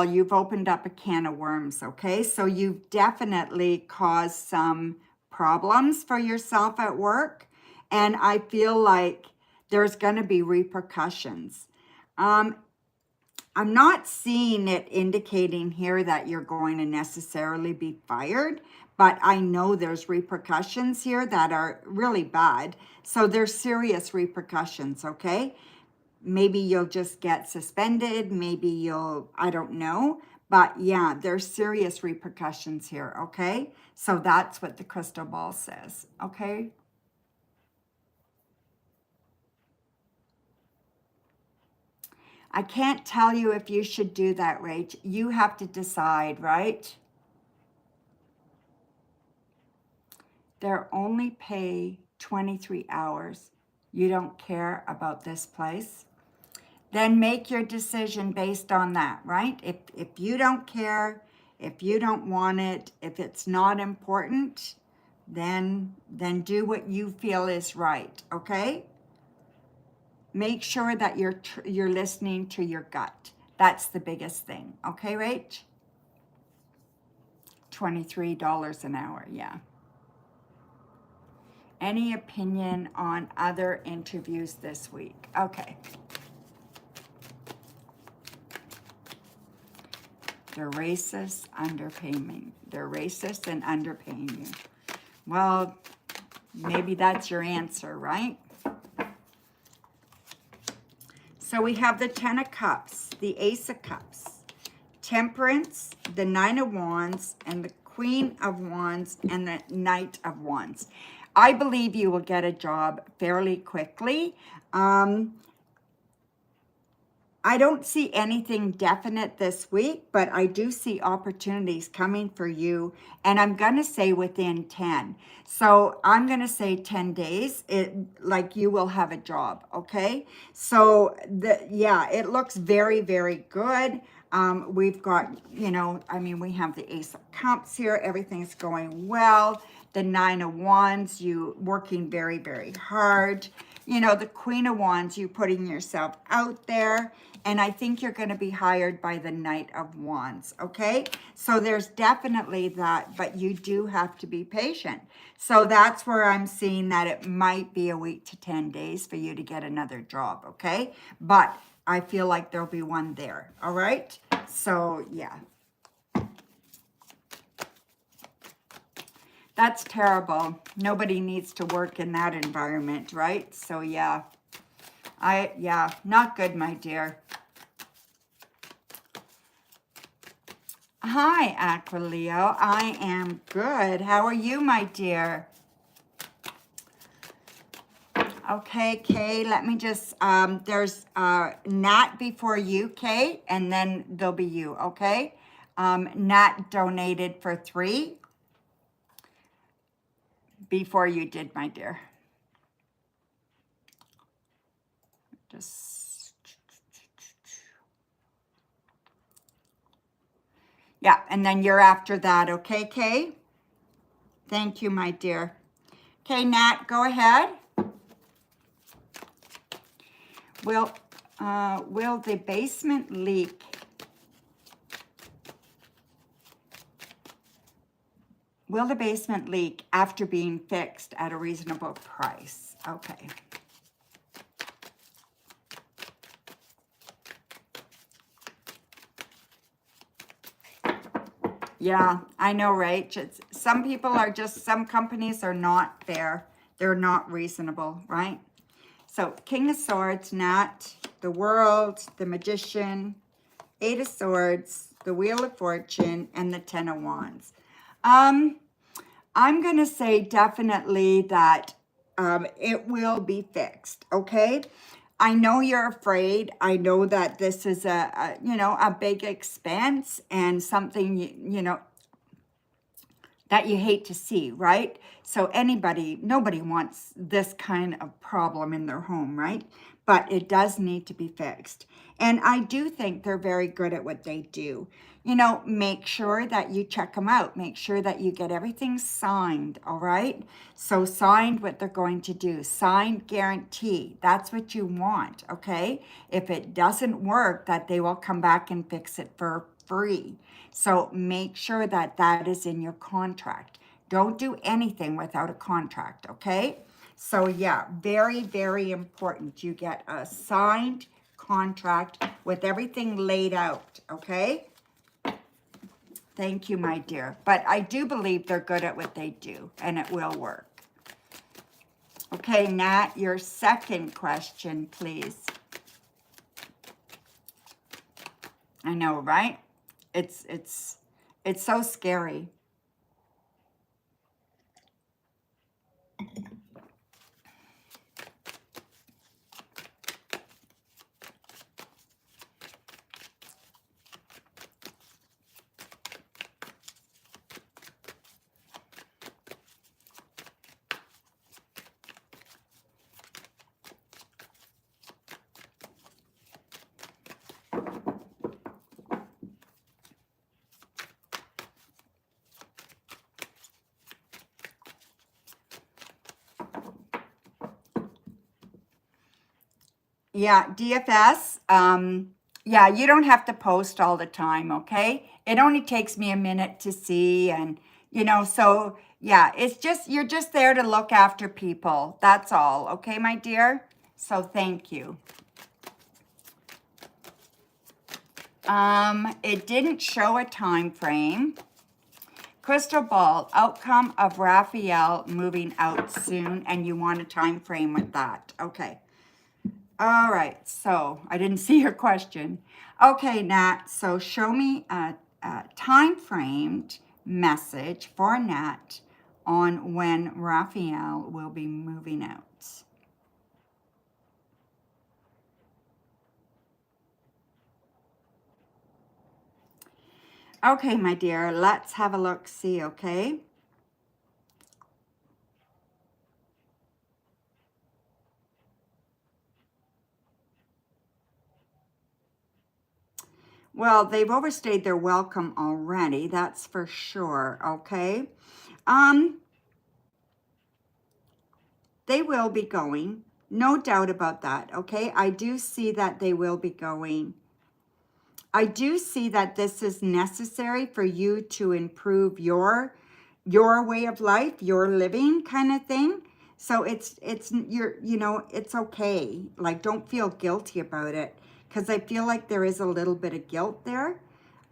you've opened up a can of worms, okay? So you've definitely caused some problems for yourself at work, and I feel like there's going to be repercussions. I'm not seeing it indicating here that you're going to necessarily be fired, but I know there's repercussions here that are really bad. So there's serious repercussions, okay? Maybe you'll just get suspended. Maybe you'll, I don't know. But yeah, there's serious repercussions here, okay? So that's what the crystal ball says, okay? I can't tell you if you should do that, Rach. You have to decide, right? They're only pay 23 hours. You don't care about this place? Then make your decision based on that, right? If you don't care, if you don't want it, if it's not important, then do what you feel is right, okay? Make sure that you're listening to your gut. That's the biggest thing, okay, Rach? $23 an hour, yeah. Any opinion on other interviews this week? Okay. They're racist, underpaying. They're racist and underpaying you. Well, maybe that's your answer, right? So we have the 10 of Cups, the Ace of Cups, Temperance, the 9 of Wands, and the Queen of Wands, and the Knight of Wands. I believe you will get a job fairly quickly. I don't see anything definite this week, but I do see opportunities coming for you. And I'm going to say within 10. So I'm going to say 10 days, like you will have a job. Okay. So yeah, it looks very, very good. We've got, we have the Ace of Cups here. Everything's going well. The 9 of Wands, you working very, very hard. The Queen of Wands, you putting yourself out there. And I think you're going to be hired by the Knight of Wands, okay? So there's definitely that, but you do have to be patient. So that's where I'm seeing that it might be a week to 10 days for you to get another job, okay? But I feel like there'll be one there, all right? So, yeah. That's terrible. Nobody needs to work in that environment, right? So, yeah. Not good, my dear. Hi, Aquileo. I am good. How are you, my dear? Okay, Kay, let me just, there's Nat before you, Kay, and then there'll be you, okay? Nat donated for 3 before you did, my dear. Yeah, and then you're after that, okay, Kay? Thank you, my dear. Okay, Nat, go ahead. Will the basement leak? Will the basement leak after being fixed at a reasonable price? Okay. Yeah, I know, right? Some people are just, some companies are not fair. They're not reasonable, right? So, King of Swords, Nat, the World, the Magician, 8 of Swords, the Wheel of Fortune, and the 10 of Wands. I'm going to say definitely that it will be fixed, okay? I know you're afraid. I know that this is a big expense and something, that you hate to see, right? So nobody wants this kind of problem in their home, right? But it does need to be fixed. And I do think they're very good at what they do. Make sure that you check them out. Make sure that you get everything signed, all right? So signed what they're going to do. Signed guarantee. That's what you want, okay? If it doesn't work, that they will come back and fix it for free. So make sure that that is in your contract. Don't do anything without a contract, okay? So yeah, very, very important. You get a signed contract with everything laid out, okay? Thank you, my dear. But I do believe they're good at what they do, and it will work. Okay, Nat, your second question, please. I know, right? It's so scary. Yeah, DFS. Yeah, you don't have to post all the time, okay? It only takes me a minute to see, and so yeah, it's just you're just there to look after people. That's all, okay, my dear? So thank you. It didn't show a time frame. Crystal ball, outcome of Raphael moving out soon, and you want a time frame with that. Okay. All right, so I didn't see your question. Okay, Nat, so show me a time-framed message for Nat on when Raphael will be moving out. Okay, my dear, let's have a look-see, okay? Well, they've overstayed their welcome already, that's for sure, okay? They will be going, no doubt about that, okay? I do see that they will be going. I do see that this is necessary for you to improve your way of life, your living kind of thing. So it's it's okay. Like, don't feel guilty about it, because I feel like there is a little bit of guilt there.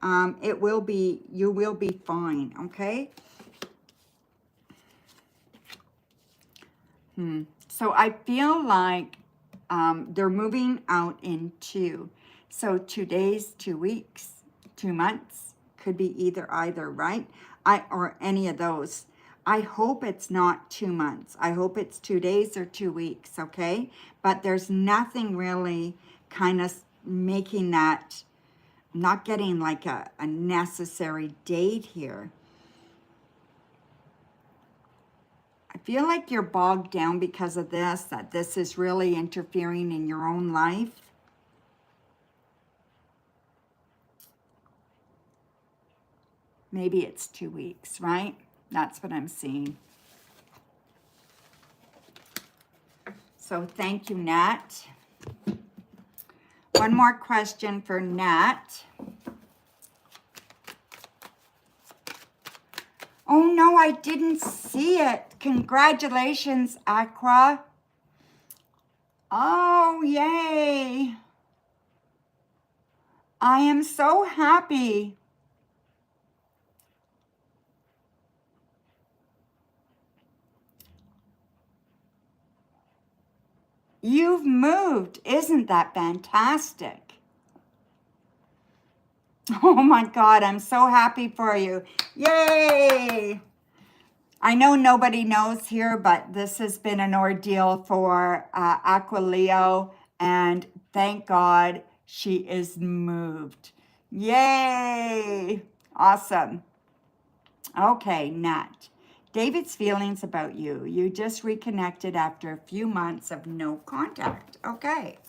You will be fine, okay? So I feel like they're moving out in 2. So 2 days, 2 weeks, 2 months, could be either, right? Or any of those. I hope it's not 2 months. I hope it's 2 days or 2 weeks, okay? But there's nothing really kind of making that, not getting like a necessary date here. I feel like you're bogged down because of this, that this is really interfering in your own life. Maybe it's 2 weeks, right? That's what I'm seeing. So thank you, Nat. One more question for Nat. Oh no, I didn't see it. Congratulations, Aqua. Oh, yay. I am so happy. You've moved. Isn't that fantastic? Oh my God, I'm so happy for you. Yay! I know nobody knows here, but this has been an ordeal for Aqua Leo, and thank God she is moved. Yay! Awesome. Okay, Nat. David's feelings about you. You just reconnected after a few months of no contact. Okay.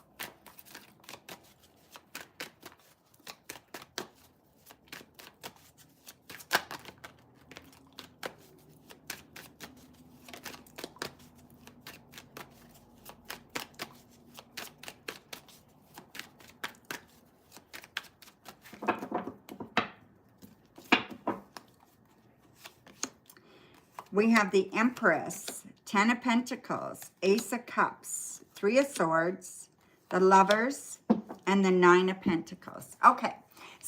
We have the Empress, 10 of Pentacles, Ace of Cups, 3 of Swords, the Lovers, and the 9 of Pentacles. Okay,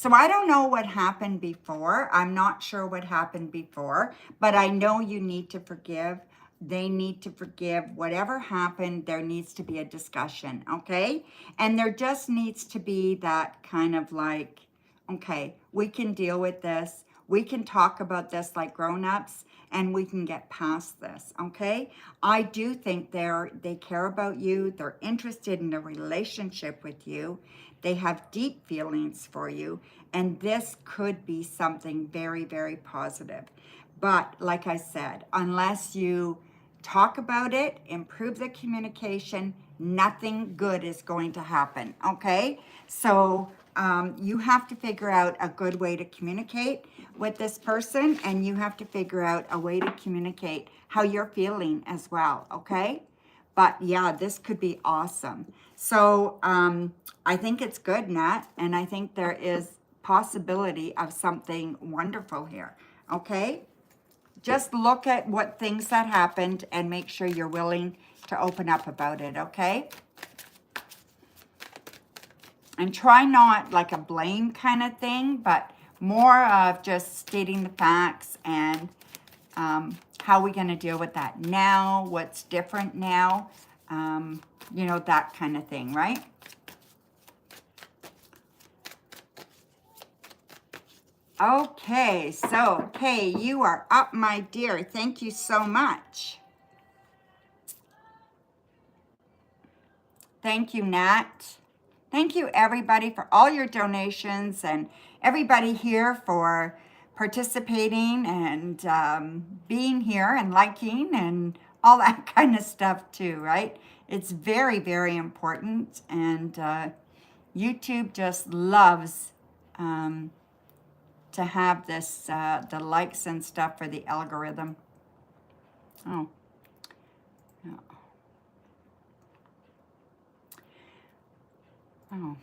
So I don't know what happened before. I'm not sure what happened before, but I know you need to forgive. They need to forgive. Whatever happened, there needs to be a discussion, okay? And there just needs to be that kind of like, okay, we can deal with this. We can talk about this like grown-ups and we can get past this, okay? I do think they care about you. They're interested in a relationship with you. They have deep feelings for you, and this could be something very, very positive. But like I said, unless you talk about it, improve the communication, nothing good is going to happen, okay? So you have to figure out a good way to communicate with this person, and you have to figure out a way to communicate how you're feeling as well, okay? But yeah, this could be awesome. So I think it's good, Nat, and I think there is possibility of something wonderful here, okay? Just look at what things that happened and make sure you're willing to open up about it, okay? And try not like a blame kind of thing, but more of just stating the facts and how we're going to deal with that now, what's different now, you know, that kind of thing, right? Okay, so, Kay, you are up, my dear. Thank you so much. Thank you, Nat. Thank you, everybody, for all your donations and everybody here for participating and being here and liking and all that kind of stuff too, right? It's very, very important, and YouTube just loves to have this, the likes and stuff for the algorithm. Oh, no. Oh.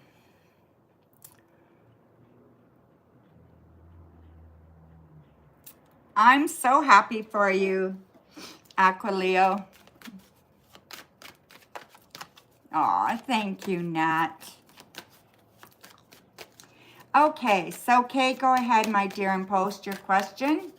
I'm so happy for you, Aquileo. Aw, thank you, Nat. Okay, so Kay, go ahead, my dear, and post your question.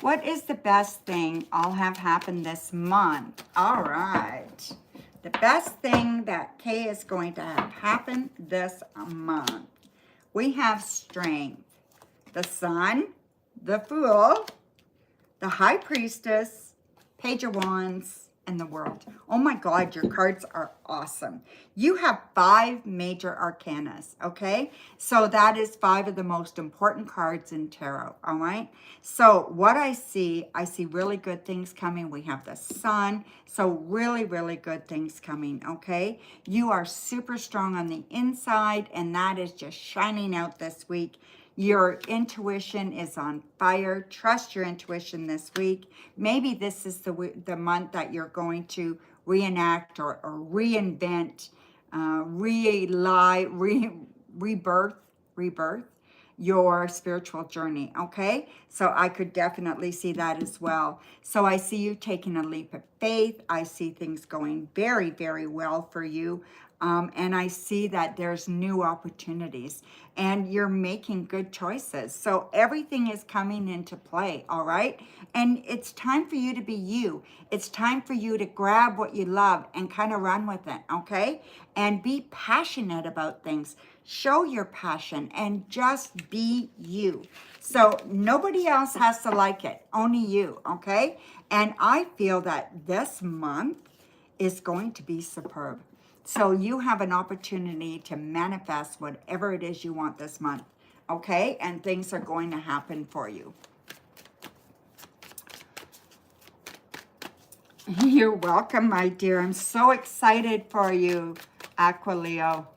What is the best thing I'll have happen this month? All right. The best thing that Kay is going to have happen this month. We have strength, the Sun, the Fool, the High Priestess, Page of Wands, and the World. Oh my God, your cards are awesome. You have 5 major arcanas, okay? So that is 5 of the most important cards in tarot, all right? So what I see really good things coming. We have the Sun, so really, really good things coming, okay? You are super strong on the inside, and that is just shining out this week. Your intuition is on fire. Trust your intuition this week. Maybe this is the month that you're going to reenact or reinvent, rebirth your spiritual journey, okay? So I could definitely see that as well. So I see you taking a leap of faith. I see things going very, very well for you. And I see that there's new opportunities and you're making good choices. So everything is coming into play, all right? And it's time for you to be you. It's time for you to grab what you love and kind of run with it, okay? And be passionate about things. Show your passion and just be you. So nobody else has to like it, only you, okay? And I feel that this month is going to be superb. So you have an opportunity to manifest whatever it is you want this month, okay? And things are going to happen for you. You're welcome, my dear. I'm so excited for you, Aquileo.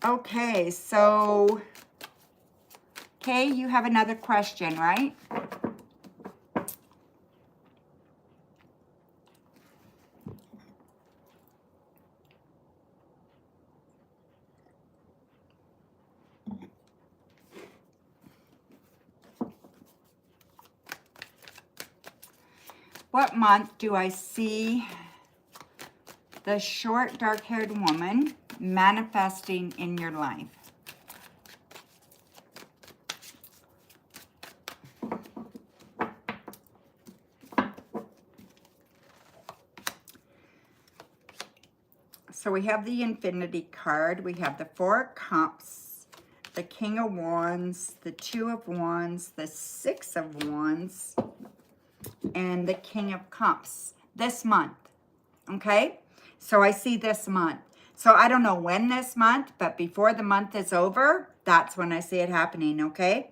Okay, so, Kay, you have another question, right? What month do I see the short, dark-haired woman manifesting in your life? So we have the Infinity card. We have the Four of Cups, the King of Wands, the Two of Wands, the Six of Wands, and the King of Cups this month, okay? So I see this month. So I don't know when this month, but before the month is over, that's when I see it happening, okay?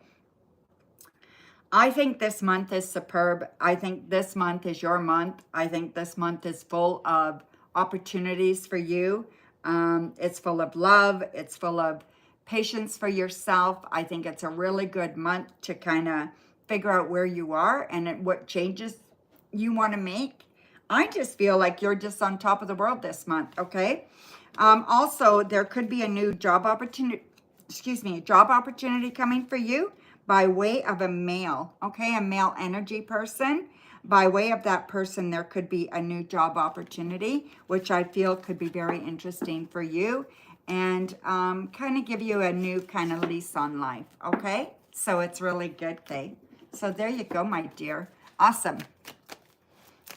I think this month is superb. I think this month is your month. I think this month is full of opportunities for you. It's full of love. It's full of patience for yourself. I think it's a really good month to kind of figure out where you are and what changes you want to make. I just feel like you're just on top of the world this month, okay? Also, there could be a new job opportunity, job opportunity coming for you by way of a male, okay? A male energy person. By way of that person, there could be a new job opportunity, which I feel could be very interesting for you and kind of give you a new kind of lease on life, okay? So it's really good, okay? So there you go, my dear. Awesome.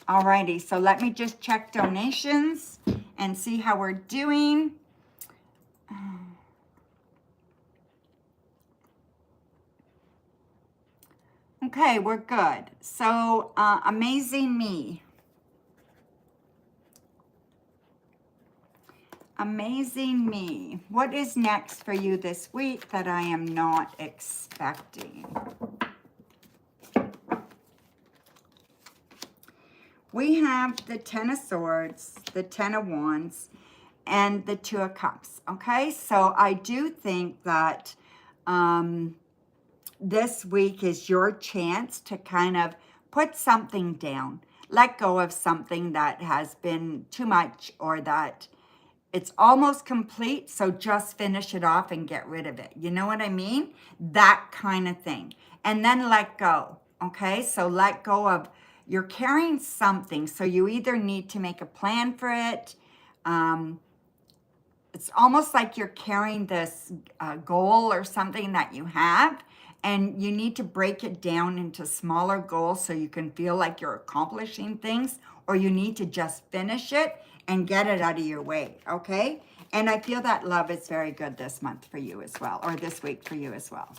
Alrighty, so let me just check donations and see how we're doing. Okay, we're good. So, Amazing Me. Amazing Me. What is next for you this week that I am not expecting? We have the Ten of Swords, the Ten of Wands, and the Two of Cups, okay? So I do think that this week is your chance to kind of put something down. Let go of something that has been too much or that it's almost complete, so just finish it off and get rid of it. You know what I mean? That kind of thing. And then let go, okay? So let go of, you're carrying something, so you either need to make a plan for it. It's almost like you're carrying this goal or something that you have, and you need to break it down into smaller goals so you can feel like you're accomplishing things, or you need to just finish it and get it out of your way, okay? And I feel that love is very good this month for you as well, or this week for you as well.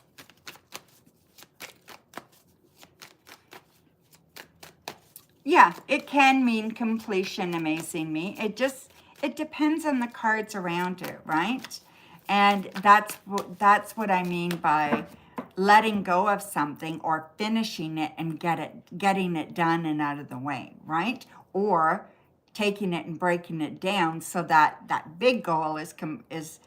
Yeah, it can mean completion, Amazing Me. It depends on the cards around it, right? And that's what I mean by letting go of something or finishing it and getting it done and out of the way, right? Or taking it and breaking it down so that that big goal is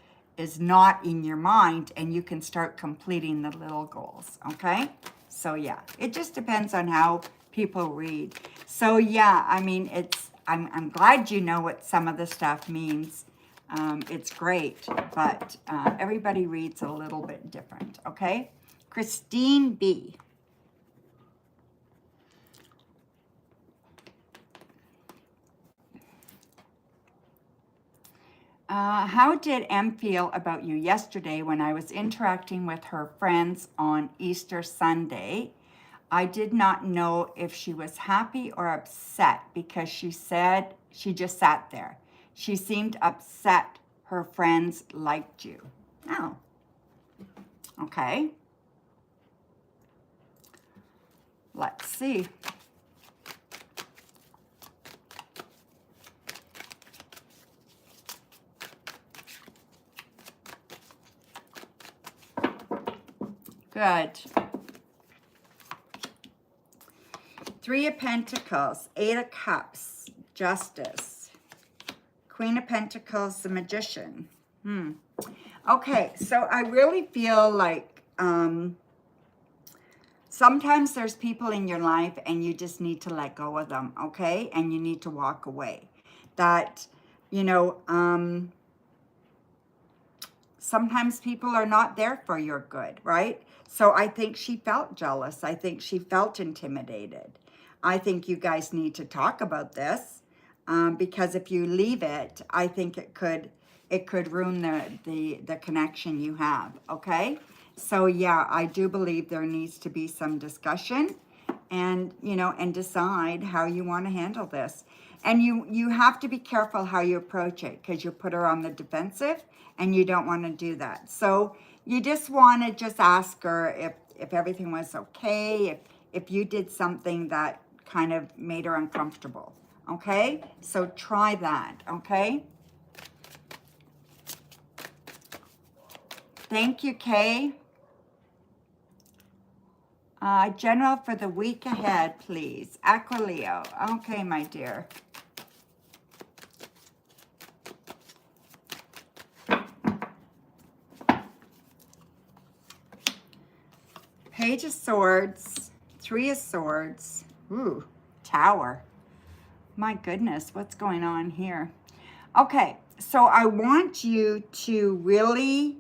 not in your mind and you can start completing the little goals, okay? So yeah, it just depends on how people read. So yeah, I mean, I'm glad you know what some of the stuff means. It's great, but everybody reads a little bit different, okay? Christine B. How did Em feel about you yesterday when I was interacting with her friends on Easter Sunday? I did not know if she was happy or upset because she said she just sat there. She seemed upset her friends liked you. Oh, okay. Let's see. Good. Three of Pentacles, Eight of Cups, Justice, Queen of Pentacles, the Magician. Okay, so I really feel like sometimes there's people in your life and you just need to let go of them, okay? And you need to walk away. That, you know, sometimes people are not there for your good, right? So I think she felt jealous. I think she felt intimidated. I think you guys need to talk about this, because if you leave it, I think it could ruin the connection you have, okay? So yeah, I do believe there needs to be some discussion, and and decide how you want to handle this. And you have to be careful how you approach it, because you put her on the defensive, and you don't want to do that. So you just want to just ask her if everything was okay, if you did something that kind of made her uncomfortable. Okay, so try that. Okay, thank you, Kay. General for the week ahead, please. Aquileo. Okay, my dear. Page of Swords, Three of Swords. Ooh, Tower. My goodness, what's going on here? Okay, so I want you to really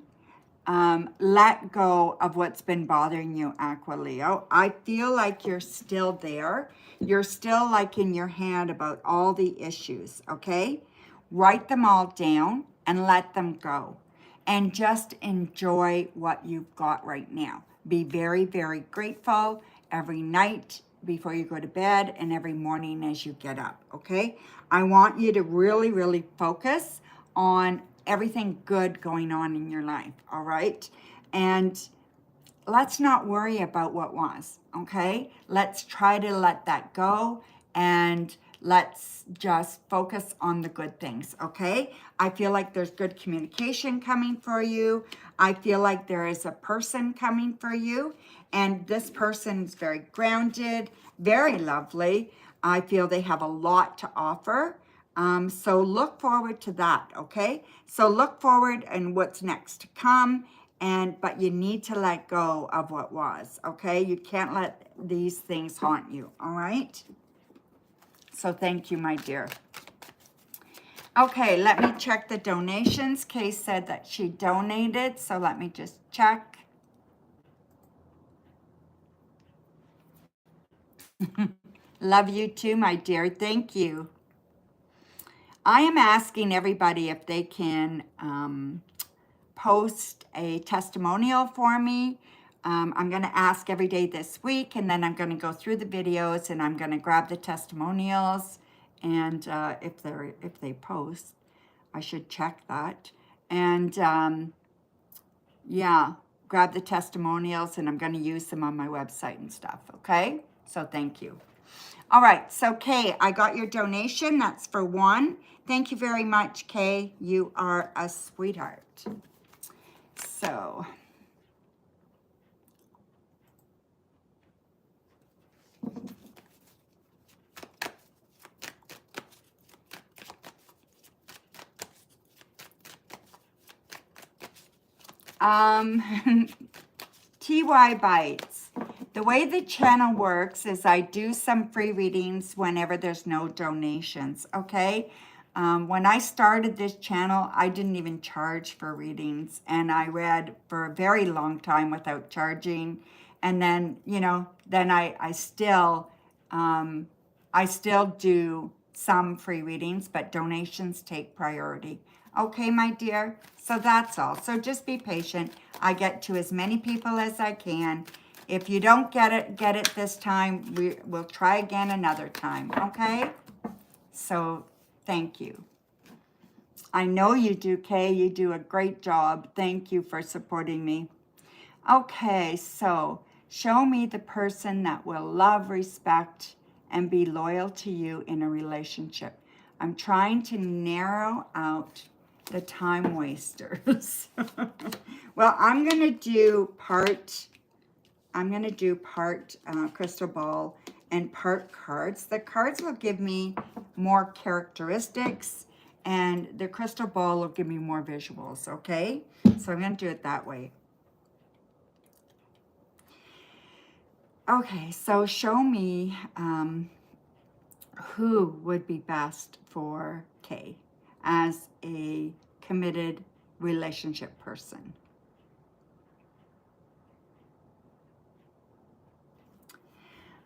let go of what's been bothering you, Aquileo. I feel like you're still there. You're still like in your head about all the issues, okay? Write them all down and let them go. And just enjoy what you've got right now. Be very, very grateful every night before you go to bed and every morning as you get up, okay? I want you to really, really focus on everything good going on in your life, all right? And let's not worry about what was, okay? Let's try to let that go, and let's just focus on the good things, okay? I feel like there's good communication coming for you. I feel like there is a person coming for you, and this person is very grounded, very lovely. I feel they have a lot to offer. So look forward to that, okay? So look forward and what's next to come, but you need to let go of what was, okay? You can't let these things haunt you, all right? So thank you, my dear. Okay, let me check the donations. Kay said that she donated, so let me just check. Love you too, my dear. Thank you. I am asking everybody if they can post a testimonial for me. I'm going to ask every day this week, and then I'm going to go through the videos, and I'm going to grab the testimonials. And if they post, I should check that. And yeah, grab the testimonials, and I'm going to use them on my website and stuff. Okay, so thank you. All right, so Kay, I got your donation. That's for one. Thank you very much, Kay. You are a sweetheart. So, TY Bites. The way the channel works is I do some free readings whenever there's no donations, okay? When I started this channel, I didn't even charge for readings, and I read for a very long time without charging. And then, then I still do some free readings, but donations take priority. Okay, my dear? So that's all. So just be patient. I get to as many people as I can. If you don't get it this time, we'll try again another time, okay? So thank you. I know you do, Kay. You do a great job. Thank you for supporting me. Okay, so show me the person that will love, respect, and be loyal to you in a relationship. I'm trying to narrow out the time wasters. Well, I'm going to do part crystal ball and part cards. The cards will give me more characteristics, and the crystal ball will give me more visuals, okay? So I'm going to do it that way. Okay, so show me who would be best for Kay as a committed relationship person.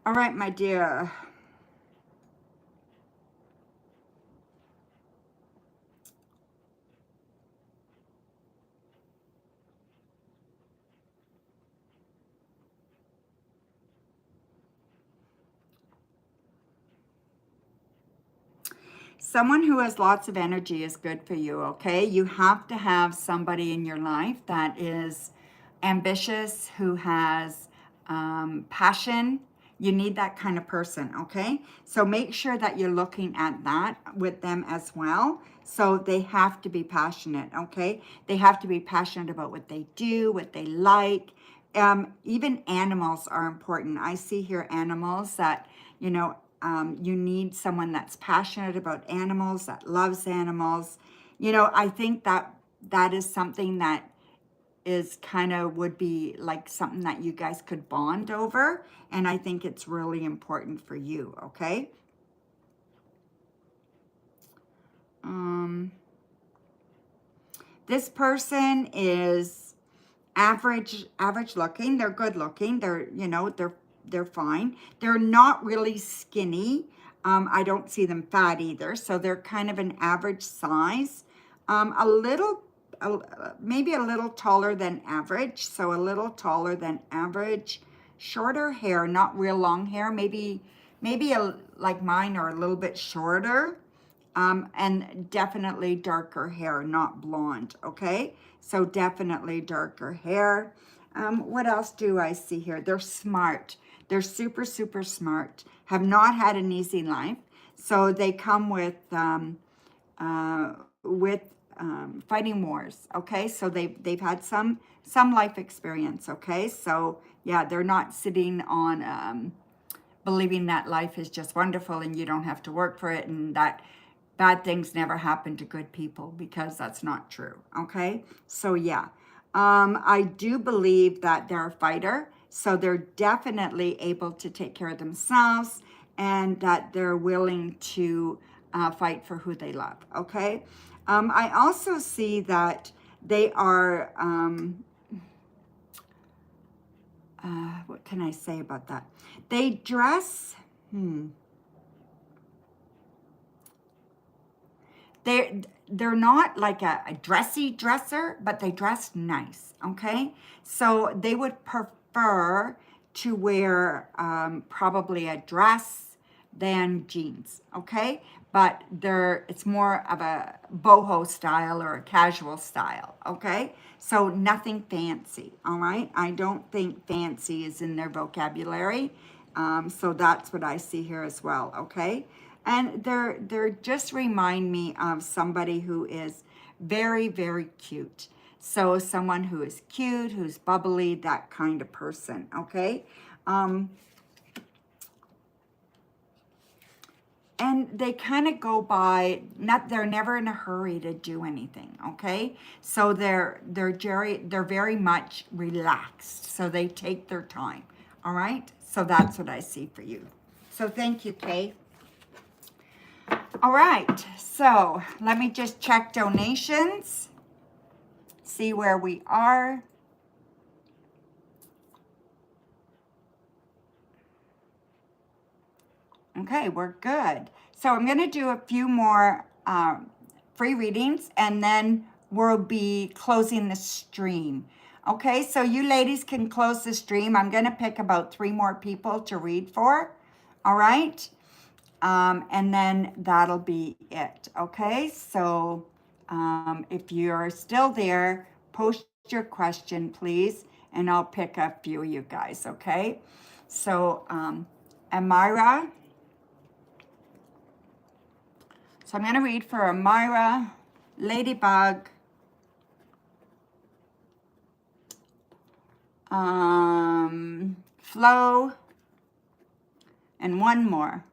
All right, my dear. Someone who has lots of energy is good for you, okay? You have to have somebody in your life that is ambitious, who has passion. You need that kind of person, okay? So make sure that you're looking at that with them as well. So they have to be passionate, okay? They have to be passionate about what they do, what they like. Even animals are important. I see here animals that, you know, you need someone that's passionate about animals, that loves animals. You know, I think that that is something that is kind of would be like something that you guys could bond over. And I think it's really important for you, okay? This person is average looking. They're good looking. They're, you know, they're fine. They're not really skinny. I don't see them fat either. So they're kind of an average size. A little, maybe a little taller than average. So a little taller than average. Shorter hair, not real long hair. Maybe like mine, or a little bit shorter. And definitely darker hair, not blonde, okay? So definitely darker hair. What else do I see here? They're smart. They're super, super smart. Have not had an easy life. So they come with fighting wars, okay? So they've had some life experience, okay? So yeah, they're not sitting on believing that life is just wonderful and you don't have to work for it, and that bad things never happen to good people, because that's not true, okay? So yeah, I do believe that they're a fighter, so they're definitely able to take care of themselves, and that they're willing to fight for who they love, okay? I also see that they are, what can I say about that? They dress, they're not like a dressy dresser, but they dress nice, okay? So they would prefer to wear probably a dress than jeans, okay? But it's more of a boho style or a casual style, okay? So nothing fancy, all right? I don't think fancy is in their vocabulary. So that's what I see here as well, okay? And they're just remind me of somebody who is very, very cute. So someone who is cute, who's bubbly, that kind of person, okay? And they kind of go by, they're never in a hurry to do anything, okay? So they're very much relaxed. So they take their time, all right? So that's what I see for you. So thank you, Kay. All right, so let me just check donations, see where we are. Okay, we're good. So I'm going to do a few more free readings, and then we'll be closing the stream. Okay, so you ladies can close the stream. I'm going to pick about 3 more people to read for. All right. And then that'll be it, okay? So if you're still there, post your question, please, and I'll pick a few of you guys, okay? So Amira. So I'm going to read for Amira, Ladybug, Flo, and one more.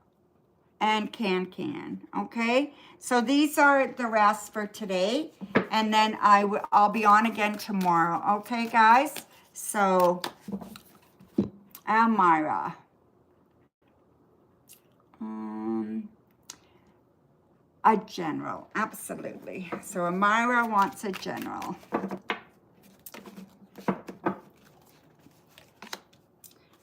And Can, okay? So these are the rest for today, and then I'll be on again tomorrow, okay, guys? So, Elmira. A general, absolutely. So Amira wants a general.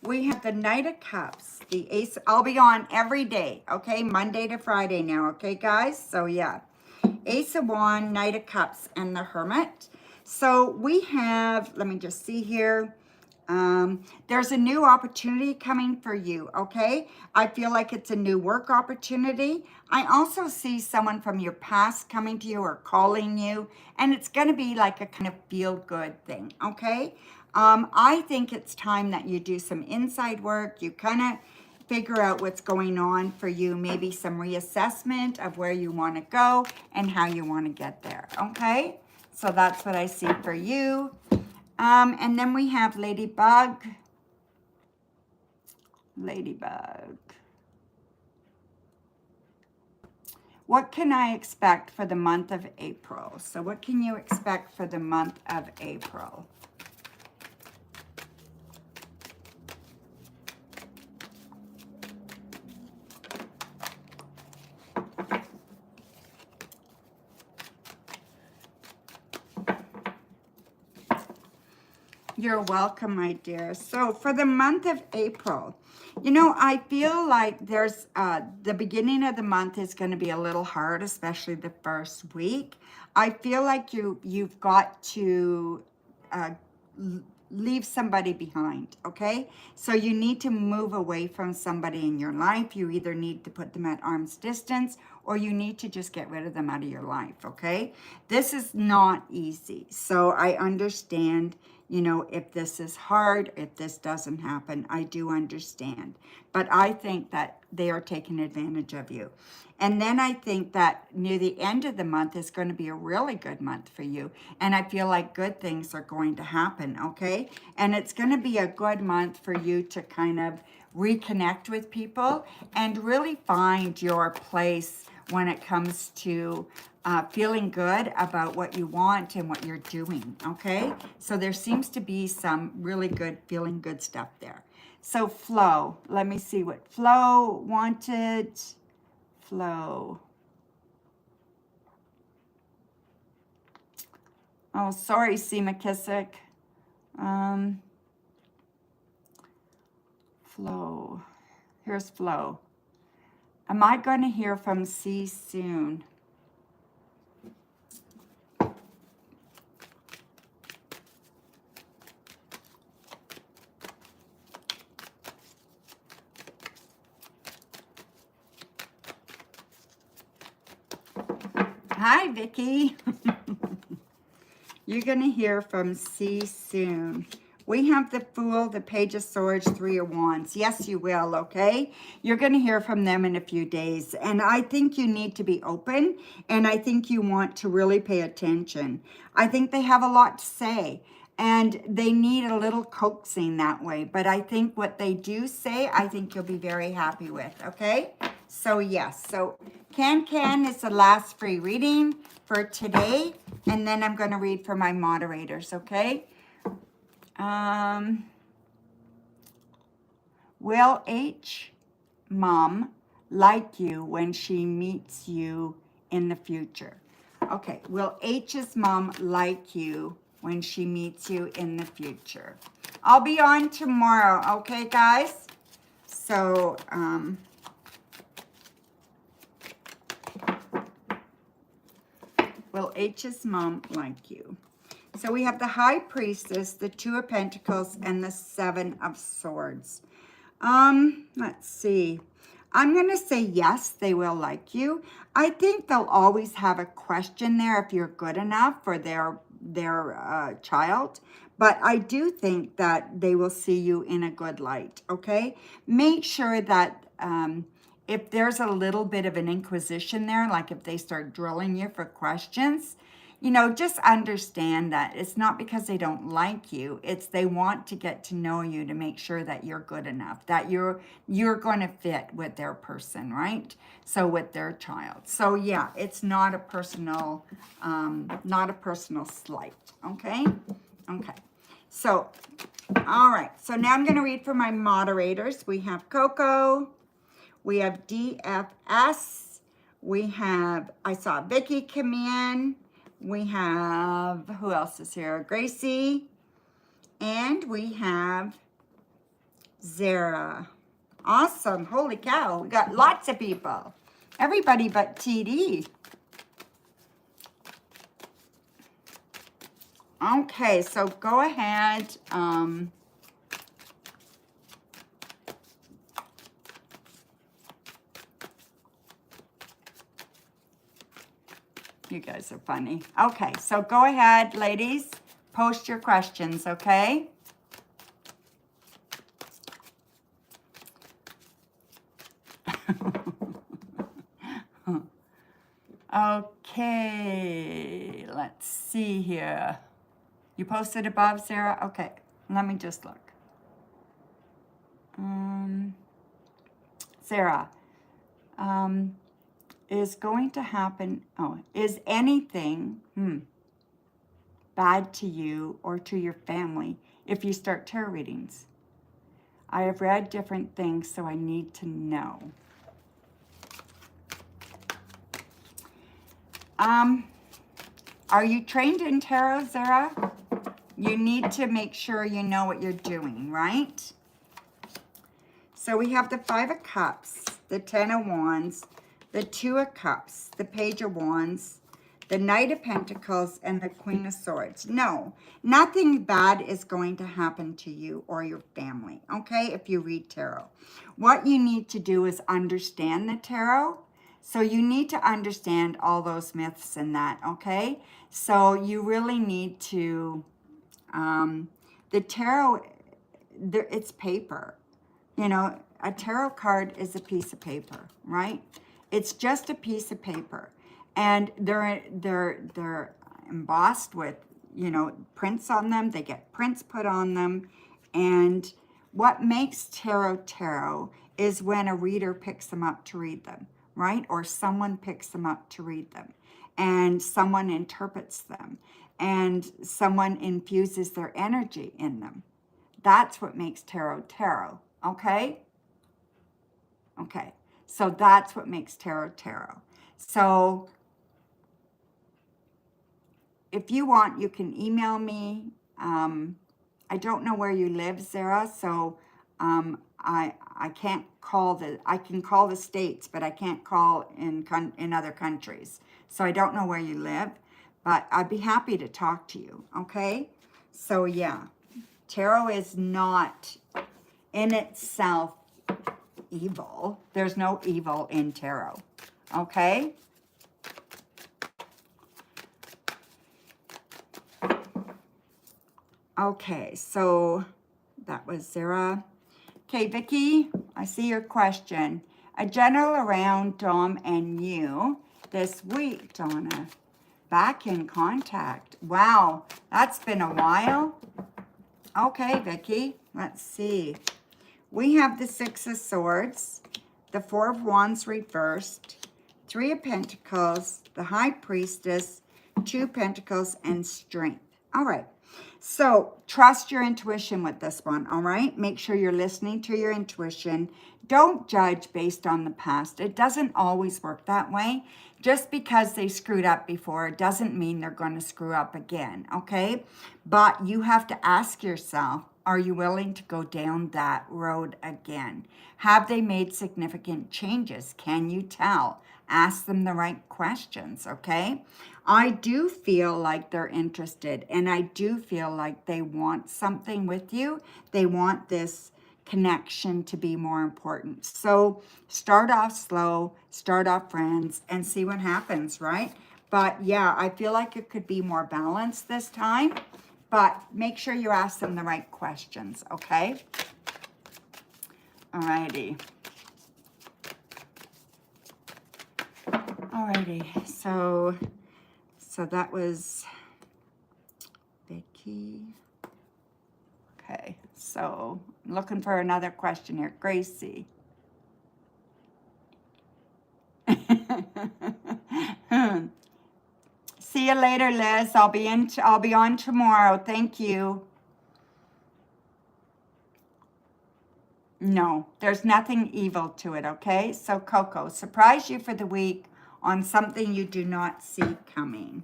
We have the Knight of Cups, the Ace. I'll be on every day, okay? Monday to Friday now, okay, guys? So, yeah. Ace of Wands, Knight of Cups, and the Hermit. So, we have, let me just see here. There's a new opportunity coming for you, okay? I feel like it's a new work opportunity. I also see someone from your past coming to you or calling you, and it's going to be like a kind of feel-good thing, okay? I think it's time that you do some inside work. You kind of figure out what's going on for you, maybe some reassessment of where you want to go and how you want to get there, okay? So that's what I see for you. And then we have Ladybug. Ladybug. What can I expect for the month of April? So what can you expect for the month of April? You're welcome, my dear. So for the month of April, you know, I feel like there's the beginning of the month is going to be a little hard, especially the first week. I feel like you've got to leave somebody behind, okay? So you need to move away from somebody in your life. You either need to put them at arm's distance or you need to just get rid of them out of your life, okay? This is not easy. So I understand, you know, if this is hard, if this doesn't happen, I do understand. But I think that they are taking advantage of you. And then I think that near the end of the month is going to be a really good month for you. And I feel like good things are going to happen, okay? And it's going to be a good month for you to kind of reconnect with people and really find your place when it comes to feeling good about what you want and what you're doing, okay? So there seems to be some really good, feeling good stuff there. So Flo, let me see what Flo wanted. Flo. Oh, sorry, C. McKissick. Flo. Here's Flo. Am I going to hear from C soon? Hi, Vicky. You're going to hear from C soon. We have the Fool, the Page of Swords, Three of Wands. Yes, you will, okay? You're going to hear from them in a few days. And I think you need to be open. And I think you want to really pay attention. I think they have a lot to say. And they need a little coaxing that way. But I think what they do say, I think you'll be very happy with, okay? So yes, so Can is the last free reading for today. And then I'm going to read for my moderators, okay? Will H, Mom, like you when she meets you in the future? Okay, will H's mom like you when she meets you in the future? I'll be on tomorrow, okay, guys? So, will H's mom like you? So we have the High Priestess, the Two of Pentacles, and the Seven of Swords. Let's see. I'm going to say yes, they will like you. I think they'll always have a question there if you're good enough for their child. But I do think that they will see you in a good light, okay? Make sure that if there's a little bit of an inquisition there, like if they start drilling you for questions, you know, just understand that it's not because they don't like you. It's they want to get to know you to make sure that you're good enough, that you're going to fit with their person, right? So with their child. So yeah, it's not a personal slight. Okay. Okay. So, all right. So now I'm going to read for my moderators. We have Coco. We have DFS. We have, I saw Vicky come in. We have, who else is here? Gracie. And we have Zara. Awesome. Holy cow. We got lots of people. Everybody but TD. Okay, so go ahead. You guys are funny. Okay, so go ahead, ladies. Post your questions, okay? Okay, let's see here. You posted above, Sarah? Okay, let me just look. Sarah, is going to happen, is anything bad to you or to your family if you start tarot readings? I have read different things, so I need to know. Are you trained in tarot, Sarah? You need to make sure you know what you're doing, right? So we have the 5 of Cups, the 10 of Wands, the 2 of Cups, the Page of Wands, the Knight of Pentacles, and the Queen of Swords. No, nothing bad is going to happen to you or your family, okay, if you read tarot. What you need to do is understand the tarot. So you need to understand all those myths and that, okay? So you really need to, the tarot, it's paper. You know, a tarot card is a piece of paper, right? It's just a piece of paper. And they're embossed with, you know, prints on them. They get prints put on them. And what makes tarot is when a reader picks them up to read them, right? Or someone picks them up to read them. And someone interprets them. And someone infuses their energy in them. That's what makes tarot, okay? Okay, so that's what makes tarot. So if you want, you can email me. I don't know where you live, Sarah, so I can't call I can call the States, but I can't call in other countries. So I don't know where you live, but I'd be happy to talk to you, okay? So yeah, tarot is not in itself evil. There's no evil in tarot, okay? Okay, so that was Sarah. Okay, Vicky, I see your question. A general around Dom and you this week, Donna. Back in contact. Wow, that's been a while. Okay, Vicky, let's see. We have the 6 of Swords, the 4 of Wands reversed, 3 of Pentacles, the High Priestess, 2 Pentacles, and Strength. All right. So trust your intuition with this one, all right? Make sure you're listening to your intuition. Don't judge based on the past. It doesn't always work that way. Just because they screwed up before doesn't mean they're going to screw up again, okay? But you have to ask yourself, are you willing to go down that road again? Have they made significant changes? Can you tell? Ask them the right questions, okay? I do feel like they're interested, and I do feel like they want something with you. They want this connection to be more important. So start off slow, start off friends, and see what happens, right? But yeah, I feel like it could be more balanced this time, but make sure you ask them the right questions, okay? Alrighty. Alrighty, so that was Vicky. Okay, so looking for another question here. Gracie. See you later, Liz. I'll be on tomorrow. Thank you. No, there's nothing evil to it, okay? So Coco, surprise you for the week on something you do not see coming.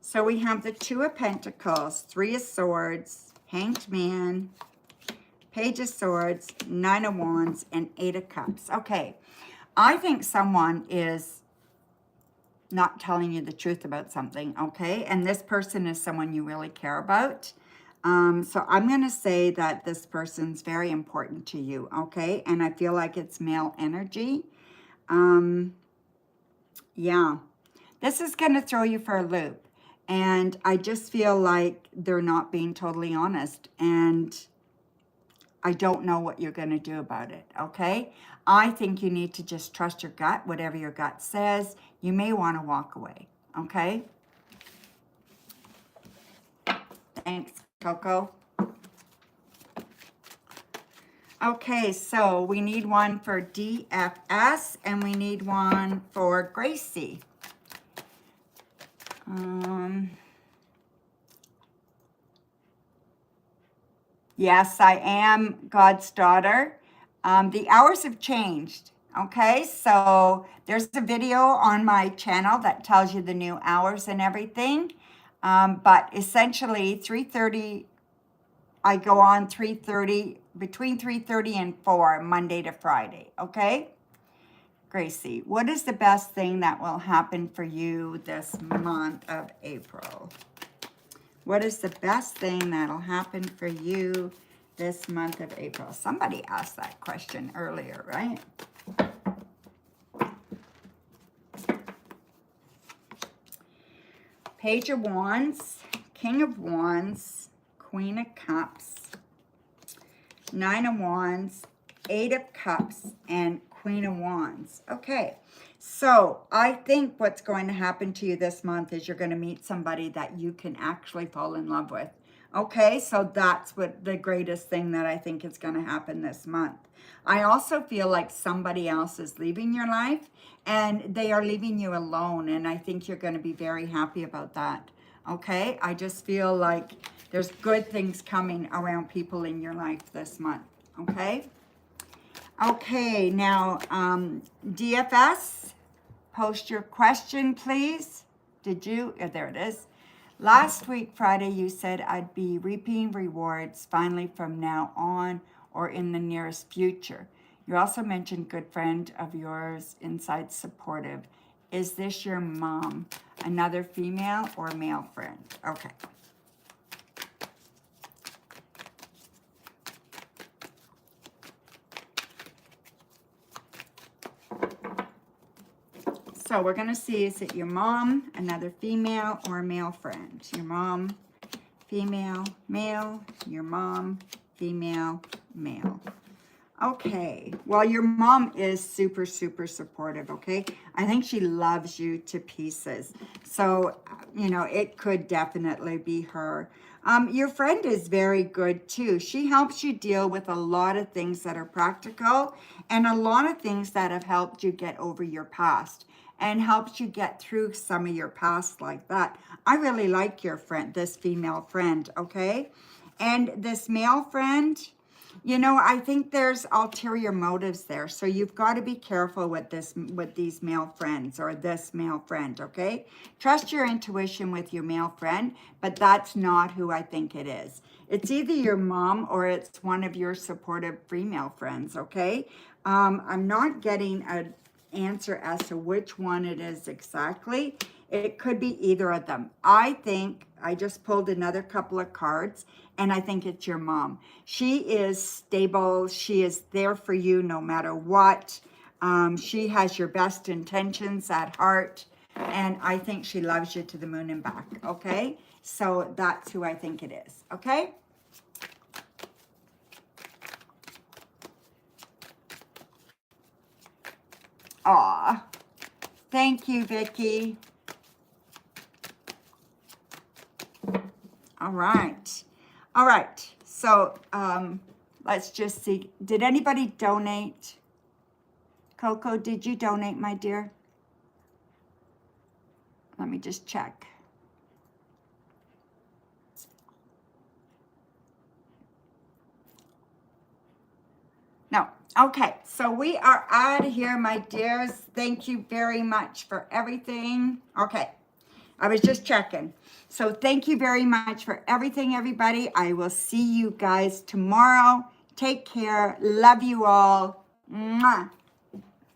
So we have the 2 of Pentacles, 3 of Swords, Hanged Man, Page of Swords, 9 of Wands, and 8 of Cups. Okay, I think someone is not telling you the truth about something, okay? And this person is someone you really care about. So I'm going to say that this person's very important to you, okay? And I feel like it's male energy. Yeah. This is going to throw you for a loop. And I just feel like they're not being totally honest. And I don't know what you're going to do about it, okay? I think you need to just trust your gut, whatever your gut says. You may want to walk away, okay? Thanks, Coco. Okay, so we need one for DFS and we need one for Gracie. Yes, I am God's daughter. The hours have changed. Okay, so there's a video on my channel that tells you the new hours and everything. But essentially 3:30, I go on 3:30, between 3:30 and 4, Monday to Friday. Okay, Gracie, what is the best thing that will happen for you this month of April? What is the best thing that'll happen for you this month of April? Somebody asked that question earlier, right? Page of Wands, King of Wands, Queen of Cups, Nine of Wands, Eight of Cups, and Queen of Wands. Okay, so I think what's going to happen to you this month is you're going to meet somebody that you can actually fall in love with. Okay, so that's what the greatest thing that I think is going to happen this month. I also feel like somebody else is leaving your life and they are leaving you alone, and I think you're going to be very happy about that. Okay, I just feel like there's good things coming around people in your life this month. Okay. Okay, now DFS, post your question, please. Did you? There it is. Last week, Friday, you said I'd be reaping rewards finally from now on or in the nearest future. You also mentioned good friend of yours, inside supportive. Is this your mom? Another female or male friend? Okay. So we're going to see, is it your mom, another female, or a male friend? Your mom, female, male, your mom, female, male. Okay, well, your mom is super, super supportive, okay? I think she loves you to pieces. So, you know, it could definitely be her. Your friend is very good too. She helps you deal with a lot of things that are practical and a lot of things that have helped you get over your past and helps you get through some of your past like that. I really like your friend, this female friend, okay? And this male friend, you know, I think there's ulterior motives there. So you've got to be careful with these male friends or this male friend, okay? Trust your intuition with your male friend, but that's not who I think it is. It's either your mom or it's one of your supportive female friends, okay? I'm not getting an answer as to which one it is exactly. It could be either of them. I think I just pulled another couple of cards and I think it's your mom. She is stable. She is there for you no matter what. She has your best intentions at heart. And I think she loves you to the moon and back. Okay. So that's who I think it is. Okay. Aw. Thank you, Vicky. All right. All right. So let's just see. Did anybody donate? Coco, did you donate, my dear? Let me just check. No. Okay. So we are out of here, my dears. Thank you very much for everything. Okay. I was just checking. So thank you very much for everything, everybody. I will see you guys tomorrow. Take care. Love you all. Mwah.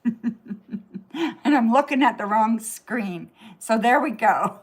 And I'm looking at the wrong screen. So there we go.